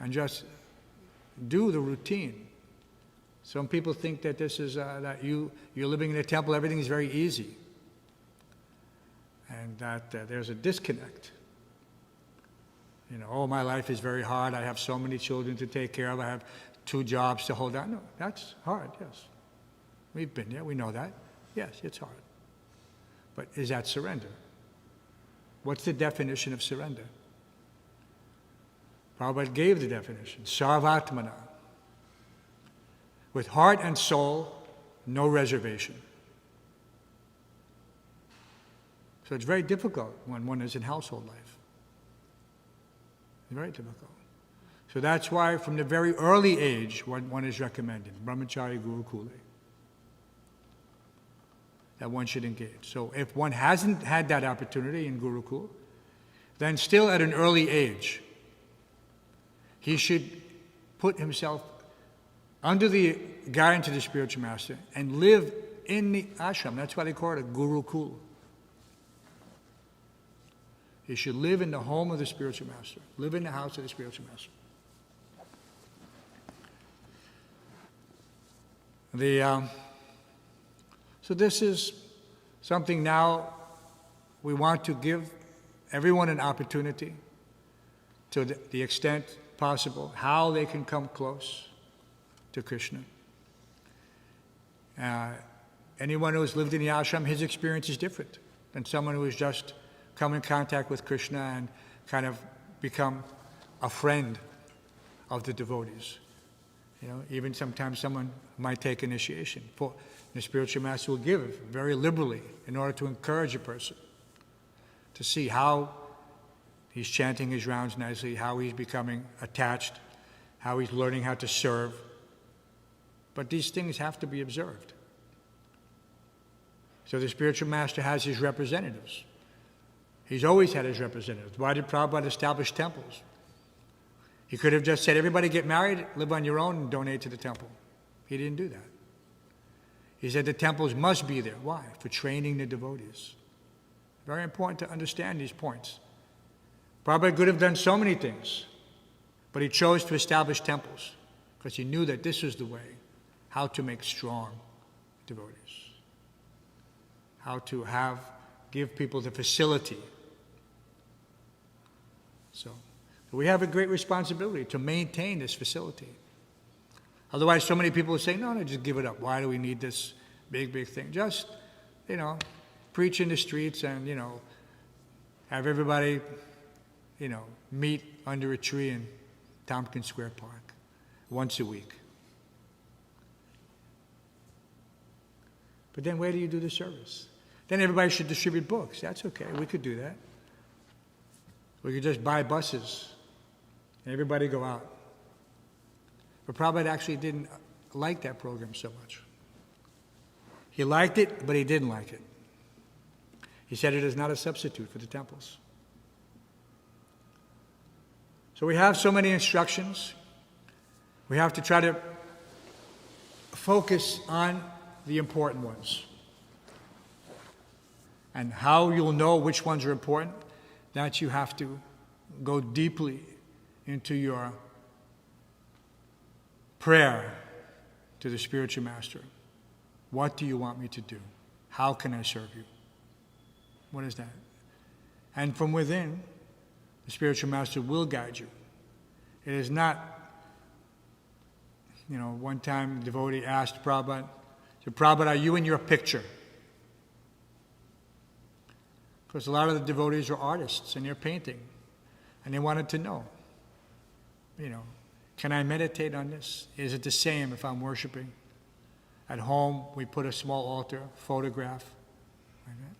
and just do the routine. Some people think that this is that you're living in a temple, everything is very easy, and that there's a disconnect. My life is very hard. I have so many children to take care of. I have 2 jobs to hold on. No, that's hard, yes. We've been there. We know that. Yes, it's hard. But is that surrender? What's the definition of surrender? Prabhupada gave the definition. Sarvatmana. With heart and soul, no reservation. So it's very difficult when one is in household life. Very difficult. So that's why from the very early age, what one is recommended, Brahmachari Gurukule, that one should engage. So if one hasn't had that opportunity in Gurukul, then still at an early age, he should put himself under the guidance of the spiritual master and live in the ashram. That's why they call it a Gurukul. He should live in the home of the spiritual master, live in the house of the spiritual master. So this is something now we want to give everyone an opportunity to the extent possible, how they can come close to Krishna. Anyone who has lived in the ashram, his experience is different than someone who has just come in contact with Krishna and kind of become a friend of the devotees. Even sometimes someone might take initiation. The spiritual master will give very liberally in order to encourage a person to see how he's chanting his rounds nicely, how he's becoming attached, how he's learning how to serve. But these things have to be observed. So the spiritual master has his representatives. He's always had his representatives. Why did Prabhupada establish temples? He could have just said, everybody get married, live on your own, and donate to the temple. He didn't do that. He said the temples must be there. Why? For training the devotees. Very important to understand these points. Prabhupada could have done so many things, but he chose to establish temples because he knew that this was the way how to make strong devotees. How to give people the facility. So we have a great responsibility to maintain this facility. Otherwise, so many people will say, no, just give it up. Why do we need this big thing? Just, preach in the streets and, have everybody, meet under a tree in Tompkins Square Park once a week. But then where do you do the service? Then everybody should distribute books. That's okay. We could do that. We could just buy buses and everybody go out. But Prabhupada actually didn't like that program so much. He liked it, but he didn't like it. He said it is not a substitute for the temples. So we have so many instructions. We have to try to focus on the important ones. And how you'll know which ones are important, that you have to go deeply into your prayer to the spiritual master. What do you want me to do? How can I serve you? What is that? And from within, the spiritual master will guide you. It is not, one time a devotee asked Prabhupada, said, Prabhupada, are you in your picture? Because a lot of the devotees are artists and they're painting. And they wanted to know, can I meditate on this? Is it the same if I'm worshiping? At home, we put a small altar, photograph. Like that.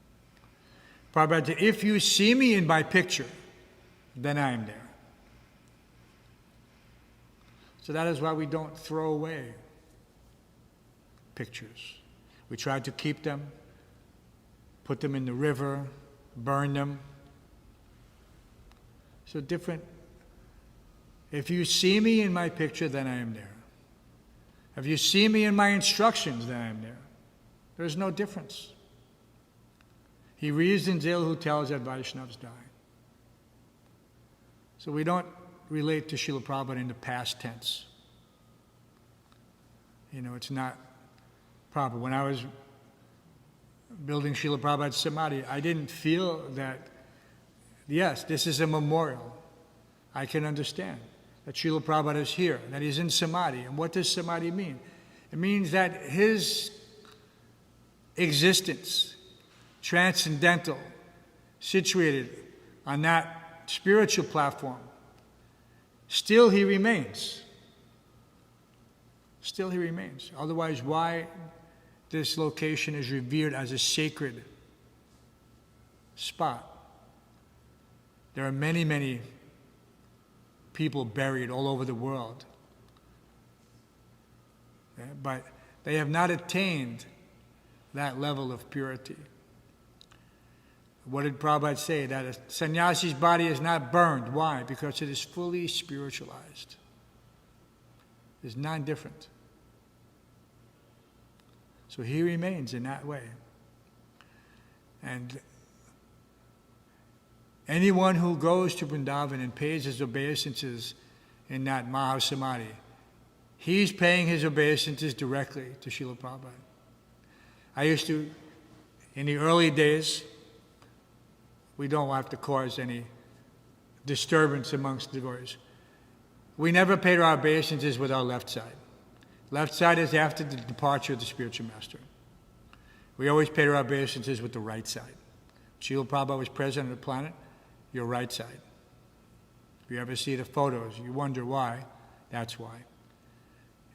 Prabhupada said, if you see me in my picture, then I am there. So that is why we don't throw away pictures. We try to keep them, put them in the river, burn them. So different. If you see me in my picture, then I am there. If you see me in my instructions, then I am there. There's no difference. He reasons ill who tells that Vaishnavas die. So we don't relate to Srila Prabhupada in the past tense. It's not proper. When I was building Srila Prabhupada's Samadhi, I didn't feel that, yes, this is a memorial. I can understand that Srila Prabhupada is here, that he's in Samadhi. And what does Samadhi mean? It means that his existence, transcendental, situated on that spiritual platform, still he remains. Still he remains. Otherwise, why this location is revered as a sacred spot? There are many people buried all over the world. Okay? But they have not attained that level of purity. What did Prabhupada say? That a sannyasi's body is not burned. Why? Because it is fully spiritualized. It's non-different. So he remains in that way. And anyone who goes to Vrindavan and pays his obeisances in that Mahasamadhi, he's paying his obeisances directly to Srila Prabhupada. I used to, in the early days, we don't have to cause any disturbance amongst devotees. We never paid our obeisances with our left side. Left side is after the departure of the spiritual master. We always paid our obeisances with the right side. Srila Prabhupada was president of the planet, your right side. If you ever see the photos, you wonder why, that's why.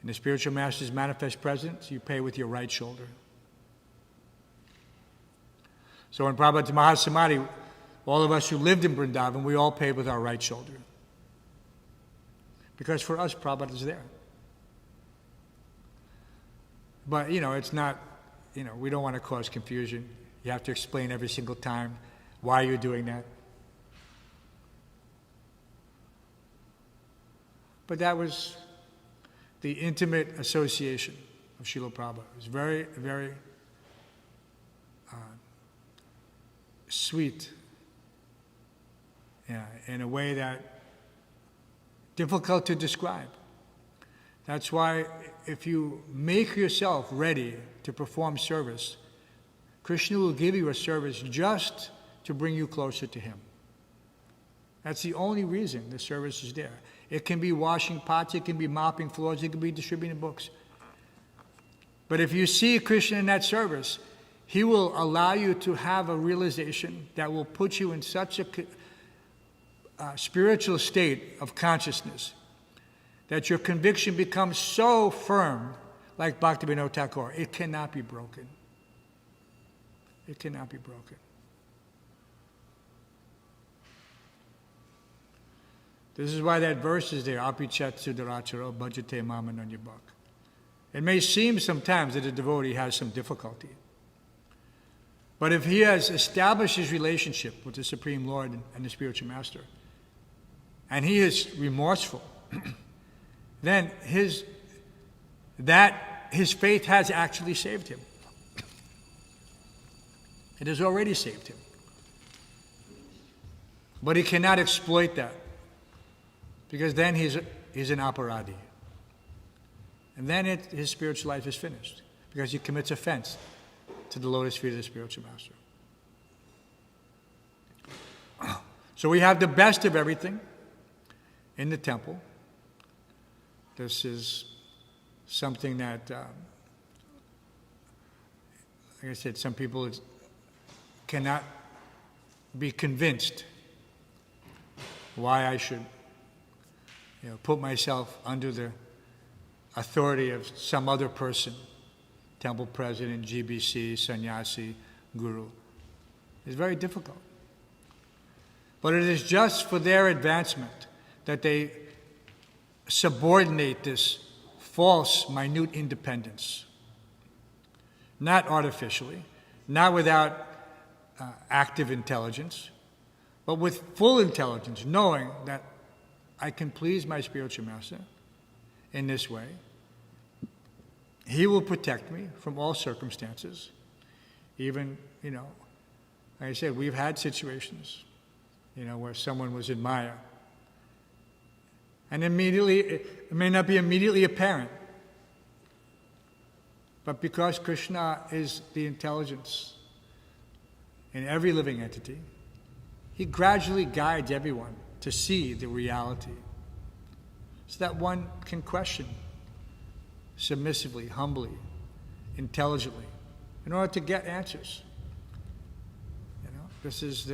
In the spiritual master's manifest presence, you pay with your right shoulder. So in Prabhupada's Mahasamadhi, all of us who lived in Vrindavan, we all paid with our right shoulder. Because for us, Prabhupada is there. But, it's not, we don't want to cause confusion. You have to explain every single time why you're doing that. But that was the intimate association of Srila Prabhupada. It was very, very sweet, in a way that difficult to describe. That's why if you make yourself ready to perform service, Krishna will give you a service just to bring you closer to Him. That's the only reason the service is there. It can be washing pots, it can be mopping floors, it can be distributing books. But if you see Krishna in that service, He will allow you to have a realization that will put you in such a spiritual state of consciousness that your conviction becomes so firm, like Bhaktivinoda Thakur, it cannot be broken. It cannot be broken. This is why that verse is there, Apichat Sudaracharo Bhajate Mamananyabhak. It may seem sometimes that a devotee has some difficulty. But if he has established his relationship with the Supreme Lord and the Spiritual Master, and he is remorseful, then his faith has actually saved him. It has already saved him. But he cannot exploit that, because then he's an aparadi. And then his spiritual life is finished, because he commits offense to the lotus feet of the Spiritual Master. So we have the best of everything in the temple. This is something that, like I said, some people cannot be convinced why I should put myself under the authority of some other person, temple president, GBC, sannyasi, guru. It's very difficult. But it is just for their advancement that they subordinate this false, minute independence. Not artificially, not without active intelligence, but with full intelligence, knowing that I can please my spiritual master in this way. He will protect me from all circumstances. Even, like I said, we've had situations, where someone was in Maya. And immediately, it may not be immediately apparent, but because Krishna is the intelligence in every living entity, He gradually guides everyone to see the reality, so that one can question submissively, humbly, intelligently, in order to get answers. This is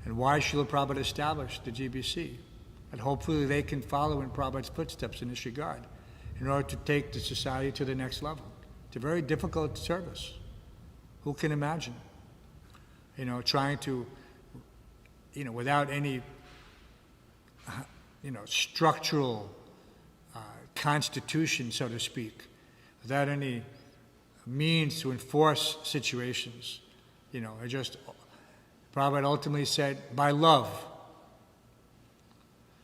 and why Srila Prabhupada established the GBC, and hopefully they can follow in Prabhupada's footsteps in this regard, in order to take the society to the next level. It's a very difficult service. Who can imagine? Trying to, without any, structural constitution, so to speak, without any means to enforce situations. Prabhupada ultimately said, by love.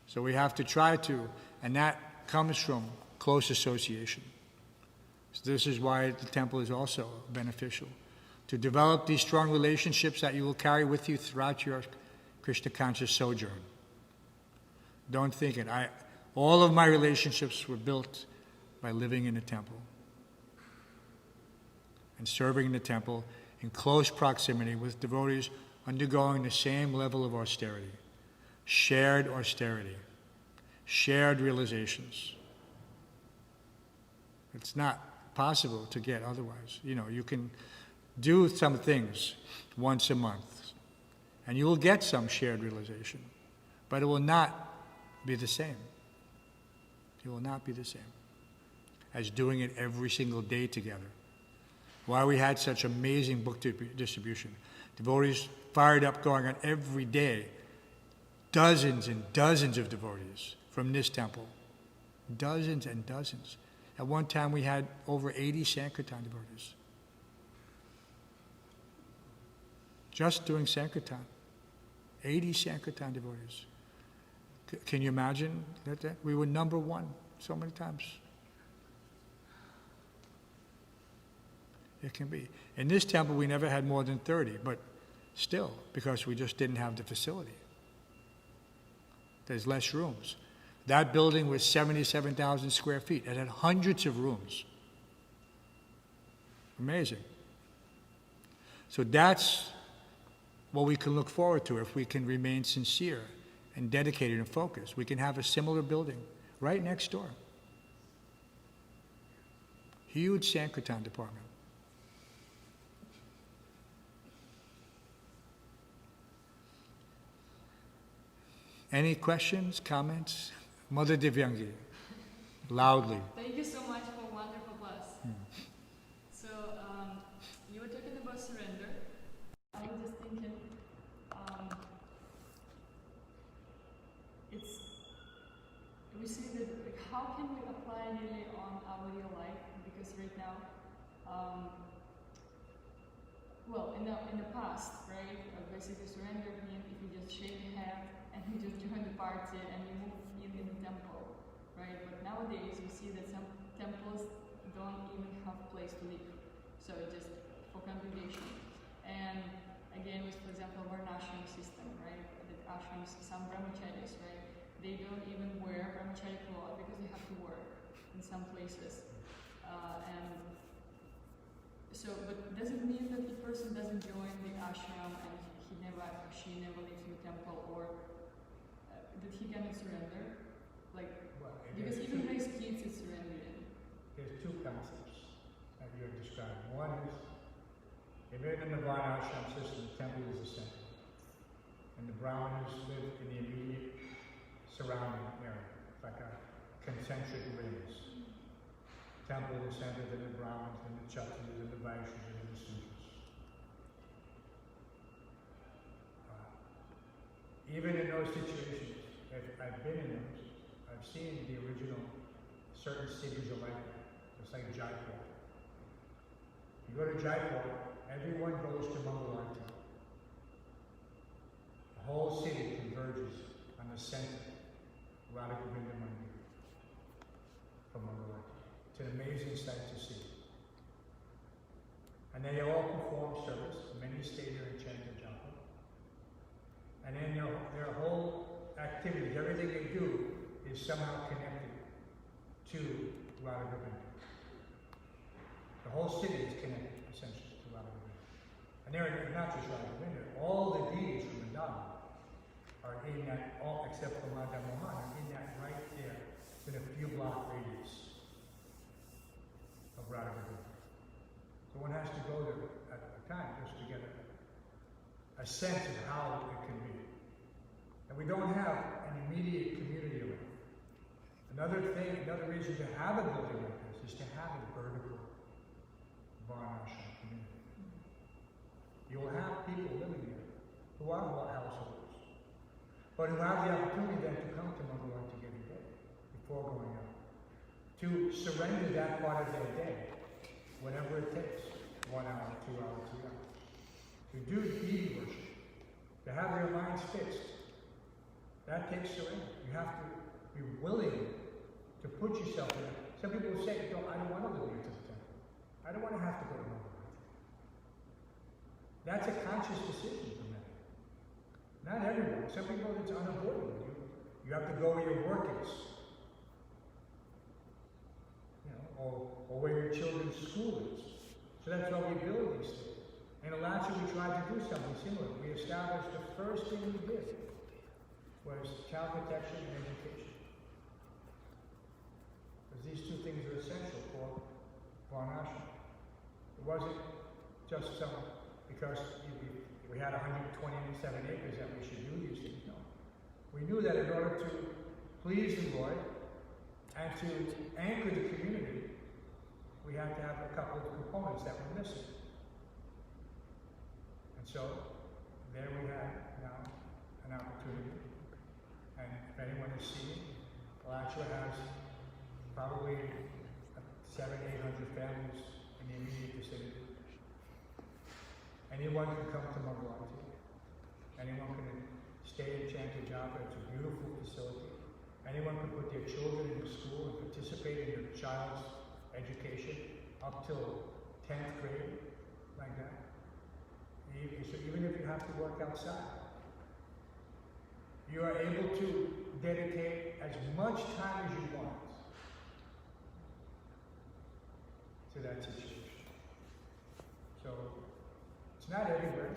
So we have to try to, and that comes from close association. So this is why the temple is also beneficial, to develop these strong relationships that you will carry with you throughout your Krishna conscious sojourn. Don't think it. All of my relationships were built by living in the temple and serving in the temple in close proximity with devotees undergoing the same level of austerity, shared austerity, shared realizations. It's not possible to get otherwise. You know, you can do some things once a month, and you will get some shared realization, but it will not be the same. It will not be the same as doing it every single day together. Why we had such amazing book distribution. Devotees fired up going on every day. Dozens and dozens of devotees from this temple. Dozens and dozens. At one time we had over 80 Sankirtan devotees. Just doing Sankirtan. 80 Sankirtan devotees. Can you imagine that? We were number one so many times. It can be. In this temple, we never had more than 30, but still, because we just didn't have the facility. There's less rooms. That building was 77,000 square feet. It had hundreds of rooms. Amazing. So that's what we can look forward to if we can remain sincere and dedicated and focused. We can have a similar building right next door. Huge Sankirtan department. Any questions, comments? Mother Divyangi, loudly. Thank you so much for a wonderful class. So, you were talking about surrender. I was just thinking, we see that, like, how can we apply really on our real life? Because right now, well, in the past, right, basically surrender means if you just shake a hand and you just join the party and you move in the temple, right? But nowadays we see that some temples don't even have a place to live, so it's just for congregation. And again, with, for example, varnashram system, right? That ashrams, some brahmacharis, right? They don't even wear brahmachari cloth because they have to work in some places. And so, but does it mean that the person doesn't join the ashram and she never lives in the temple, or that he cannot surrender? Like, because even raise kids is surrendering. There's two concepts that you're describing. One is, if you're in the varnashram system, the temple is the center. And the brahmanas live in the immediate surrounding area, like a concentric rings. Temple in the center, then the brahmins, then the kshatriyas, then the vaishyas, and the sudras. Even in those situations, I've been in those, I've seen the original, certain cities are like that. It's like Jaipur. You go to Jaipur, everyone goes to Mangalarti. The whole city converges on the center, Radha Govinda Mandir, from Mangalarti. It's an amazing sight to see. And they all perform service. Many stay there and chant the japa. And then their whole activities, everything they do, is somehow connected to Radha Govinda. The whole city is connected, essentially, to Radha Govinda. And they're not just Radha Govinda. All the deities from the Dāsa are in that, all except for Radha Mohan, are in that right there, within a few block radius of Radha Govinda. So one has to go there at a time just to get a sense of how it can be. And we don't have an immediate community around. Another reason to have a building like this is to have a vertical varnashram community. You'll have people living there who are householders, but who have the opportunity then to come to Mangalarti every day before going out, to surrender that part of their day, whatever it takes, 1 hour, 2 hours, 3 hours, to do deity worship, to have their minds fixed. That takes surrender. You have to be willing to put yourself in it. Some people will say, no, I don't want to live near to the temple. I don't want to have to go to Mangalarti. That's a conscious decision for many. Not everyone. Some people, it's unavoidable. You have to go where your work is. Or where your children's school is. So that's why we build these things. In Alacha, we tried to do something similar. We established the first thing we did was child protection and education. Because these two things are essential for Varnashram. It wasn't just because we had 127 acres that we should do these things. No. We knew that in order to please the Lord and to anchor the community, we had to have a couple of components that were missing. And so, there we have now an opportunity. And if anyone has seen, Alachua has probably 700-800 families in the immediate vicinity. Anyone can come to Mangalati. Anyone can stay and chant a japa. It's a beautiful facility. Anyone can put their children in the school and participate in their child's education up till 10th grade, like that. So even if you have to work outside, you are able to dedicate as much time as you want to that situation. So, it's not everywhere.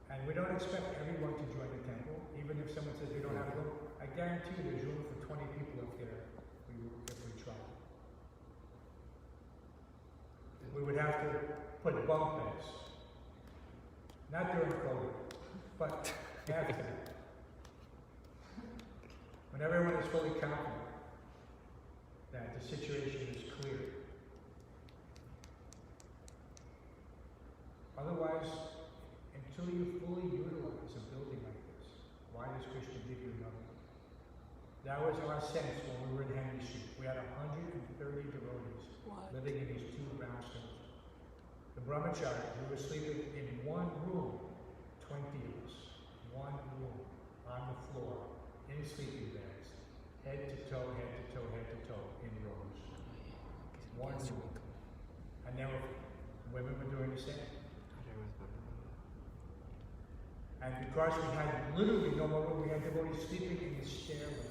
And we don't expect everyone to join the temple, even if someone says they don't have room. I guarantee you there's room for 20 people up there if we try. We would have to put bunk beds. Not during COVID, but after that. When everyone is fully confident that the situation is clear. Otherwise, until you fully utilize a building like this, why does Krishna give you another one? That was our sense when we were in Henry Street. We had 130 devotees living in these two brownstones. The brahmachari, we were sleeping in one room, 20 of us, one room, on the floor, in sleeping bags, head to toe, head to toe, head to toe, in rows. One room. And then women were doing the same. And because we had literally no more room, we had devotees sleeping in the stairway.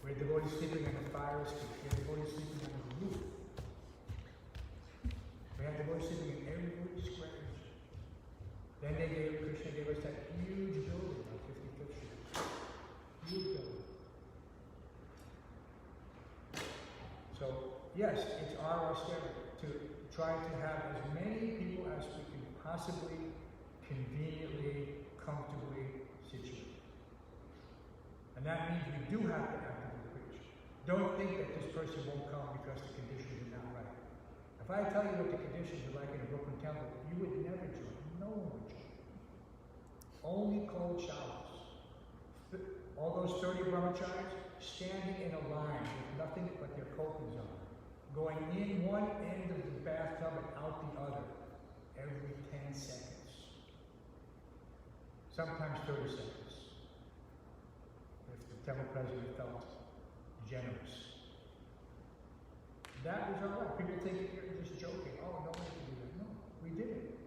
We had devotees sleeping on the fire escape. We had devotees sleeping on the roof. We had devotees sleeping in every square inch. Then Krishna gave us that huge building on 55th Street. Huge building. So, yes, it's our austerity to try to have as many people as we can possibly conveniently, comfortably situated. And that means we do have to actively preach. Don't think that this person won't come because the conditions are not right. If I tell you what the conditions are like in a Brooklyn temple, you would never join. No one would join. Only cold showers. All those 30 brahmacharis standing in a line with nothing but their coatings on, going in one end of the bathtub and out the other every 10 seconds. Sometimes 30 seconds, if the temple president felt generous. That was all right. People think you're just joking. Oh, no one can do that. No, we did it.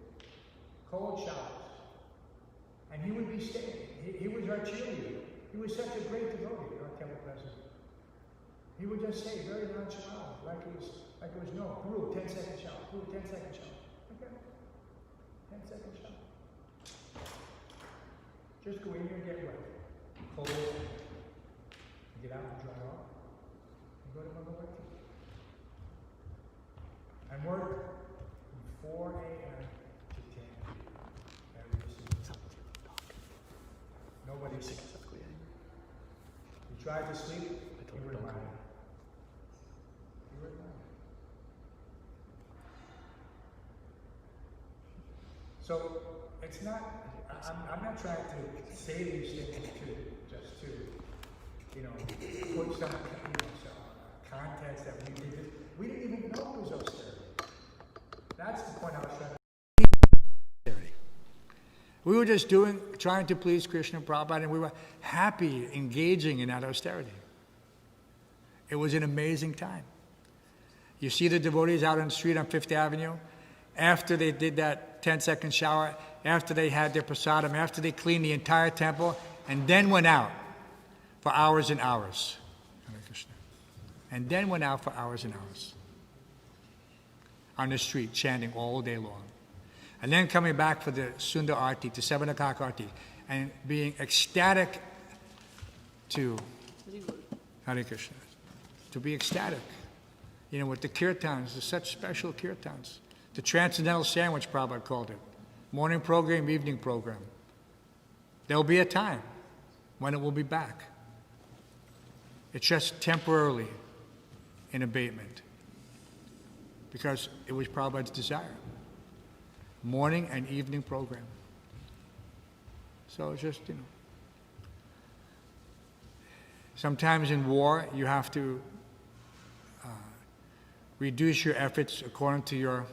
Cold showers. And he would be staying. He was our cheerleader. He was such a great devotee, our temple president. He would just say very nonchalant, like it was no, Guru, 10-second shower. Guru, 10-second shower. Okay. 10-second shower. Just go in here and get wet. Cold. Get out and dry off. And go to Mangalati. And work from 4 a.m. to 10 every single day. Nobody's sick. You tried to sleep, you were lying. You were lying. So, it's not, I'm not trying to say these things to put some context that we did it. We didn't even know it was austerity. That's the point I was trying to make. We were just trying to please Krishna Prabhupada, and we were happy engaging in that austerity. It was an amazing time. You see the devotees out on the street on 5th Avenue, after they did that 10-second shower, after they had their prasadam, after they cleaned the entire temple, and then went out for hours and hours. And then went out for hours and hours on the street, chanting all day long. And then coming back for the Sundar Arti, the 7 o'clock Arti, and being ecstatic to Hare Krishna. to be ecstatic. You know, with the kirtans, there's such special kirtans. The transcendental sandwich, Prabhupada called it. Morning program, evening program. There'll be a time when it will be back. It's just temporarily in abatement, because it was Prabhupada's desire. Morning and evening program. So it's just, you know. Sometimes in war, you have to reduce your efforts according to your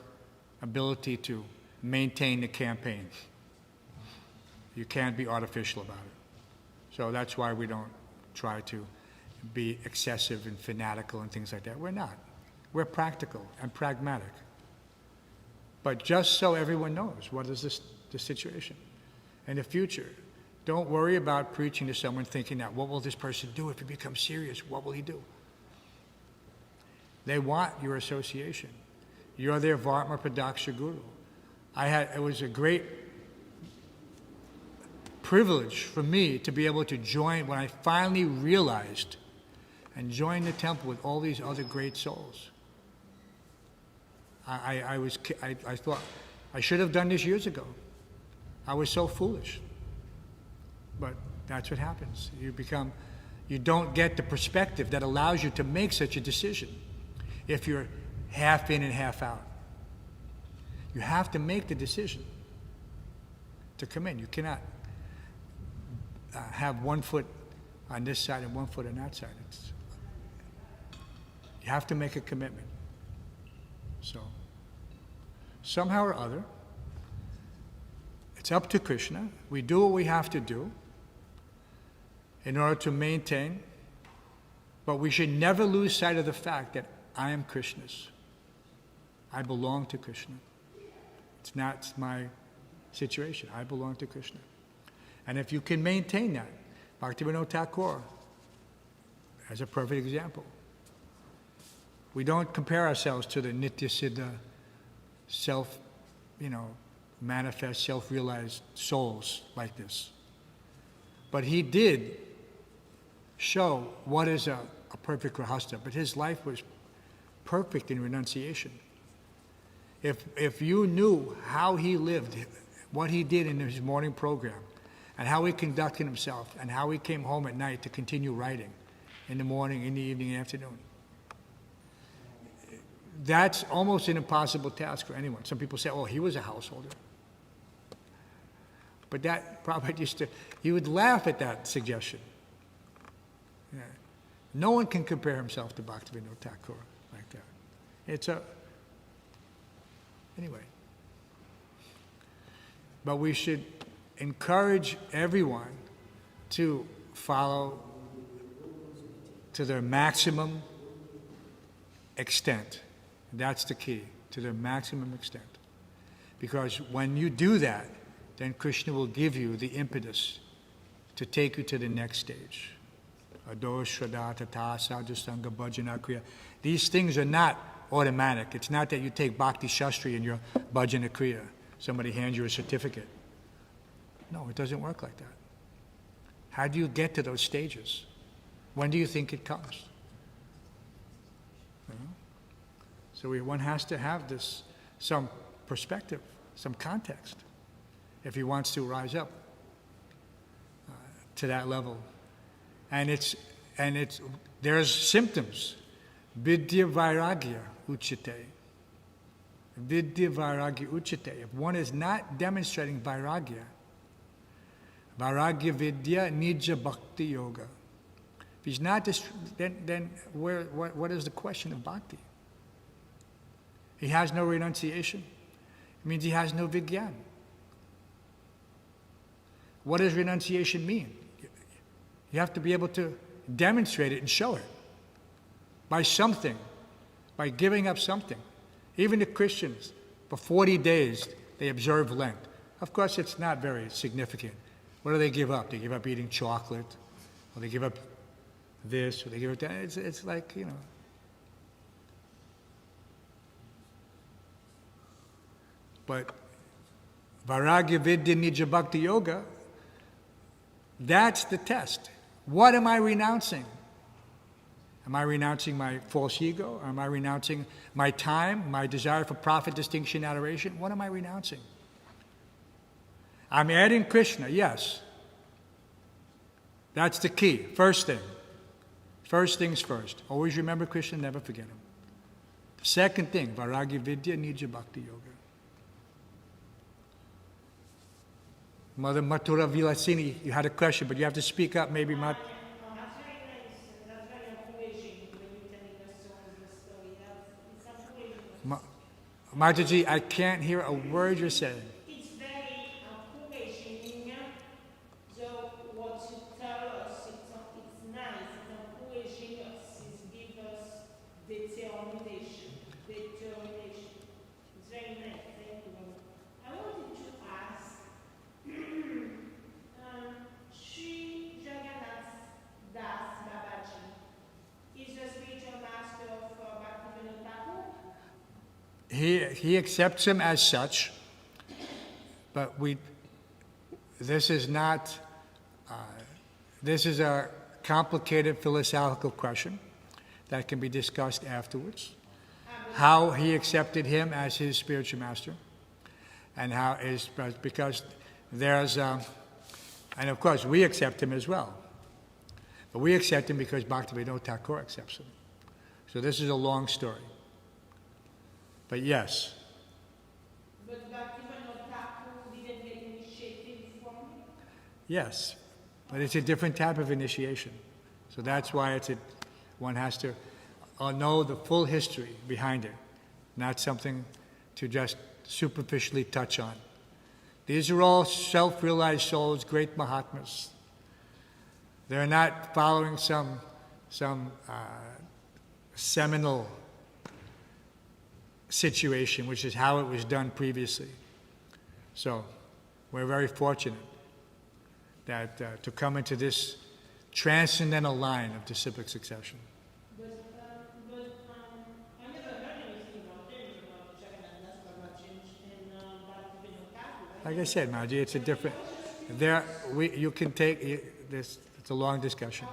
ability to maintain the campaign. You can't be artificial about it. So that's why we don't try to be excessive and fanatical and things like that. We're not. We're practical and pragmatic. But just so everyone knows what is the situation. In the future, don't worry about preaching to someone thinking that, what will this person do if he becomes serious? What will he do? They want your association. You're their Vartma Pradaksha Guru. It was a great privilege for me to be able to join, when I finally realized and joined the temple with all these other great souls. I thought, I should have done this years ago. I was so foolish. But that's what happens. You don't get the perspective that allows you to make such a decision if you're half in and half out. You have to make the decision to come in. You cannot have one foot on this side and one foot on that side. You have to make a commitment. So, somehow or other, it's up to Krishna. We do what we have to do in order to maintain, but we should never lose sight of the fact that I am Krishna's. I belong to Krishna. It's not my situation. I belong to Krishna. And if you can maintain that, Bhaktivinoda Thakur as a perfect example. We don't compare ourselves to the Nitya Siddha, manifest, self-realized souls like this. But he did show what is a perfect grahastha, but his life was perfect in renunciation. If you knew how he lived, what he did in his morning program, and how he conducted himself, and how he came home at night to continue writing in the morning, in the evening, and afternoon, that's almost an impossible task for anyone. Some people say, oh, he was a householder. But that probably he would laugh at that suggestion. Yeah. No one can compare himself to Bhaktivinoda Thakur like that. Anyway. But we should encourage everyone to follow to their maximum extent. That's the key, to their maximum extent. Because when you do that, then Krishna will give you the impetus to take you to the next stage. These things are not automatic. It's not that you take Bhakti Shastri and your Bhajana Kriya. Somebody hands you a certificate. No, it doesn't work like that. How do you get to those stages? When do you think it comes? So one has to have some perspective, some context, if he wants to rise up to that level. And there's symptoms. Vidya vairagya uchite. Vidya vairagya uchite. If one is not demonstrating vairagya vidya nija bhakti yoga. If he's not, then what is the question of bhakti? He has no renunciation. It means he has no vigyan. What does renunciation mean? You have to be able to demonstrate it and show it by something, by giving up something. Even the Christians, for 40 days, they observe Lent. Of course, it's not very significant. What do they give up? They give up eating chocolate, or they give up this, or they give up that. It's like, But Vairagya Vidya Nija Bhakti Yoga, that's the test. What am I renouncing? Am I renouncing my false ego? Or am I renouncing my time, my desire for profit, distinction, adoration? What am I renouncing? I'm adding Krishna, yes. That's the key. First thing. First things first. Always remember Krishna, never forget him. The second thing, Vairagya Vidya, Nija Bhakti Yoga. Mother Mathura Vilasini, you had a question, but you have to speak up, maybe, Mat. That's very nice. That's very encouraging when you're telling us the story. It's encouraging. Mataji, I can't hear a word you're saying. It's very encouraging. So what you tell us, it's nice. It's encouraging us. It gives us determination. It's very nice. Thank you. I wanted to ask, Sri Jagannath Das Babaji is the spiritual master of Bhaktivinoda Thakur. He accepts him as such, but this is not, this is a complicated philosophical question that can be discussed afterwards. How he accepted him as his spiritual master, and how is, because there's, and of course we accept him as well. But we accept him because Bhaktivinoda Thakur accepts him. So this is a long story. But yes. But Bhaktivinoda Thakur didn't get initiated from him? Yes. But it's a different type of initiation. So that's why one has to know the full history behind it, not something to just superficially touch on. These are all self-realized souls, great Mahatmas. They're not following some seminal situation, which is how it was done previously. So we're very fortunate that to come into this transcendental line of disciplic succession. But I never heard anything about Jagannath Das Babaji and Bhaktivinoda Thakur. Like I said, Maji, it's a different. You can take this. It's a long discussion.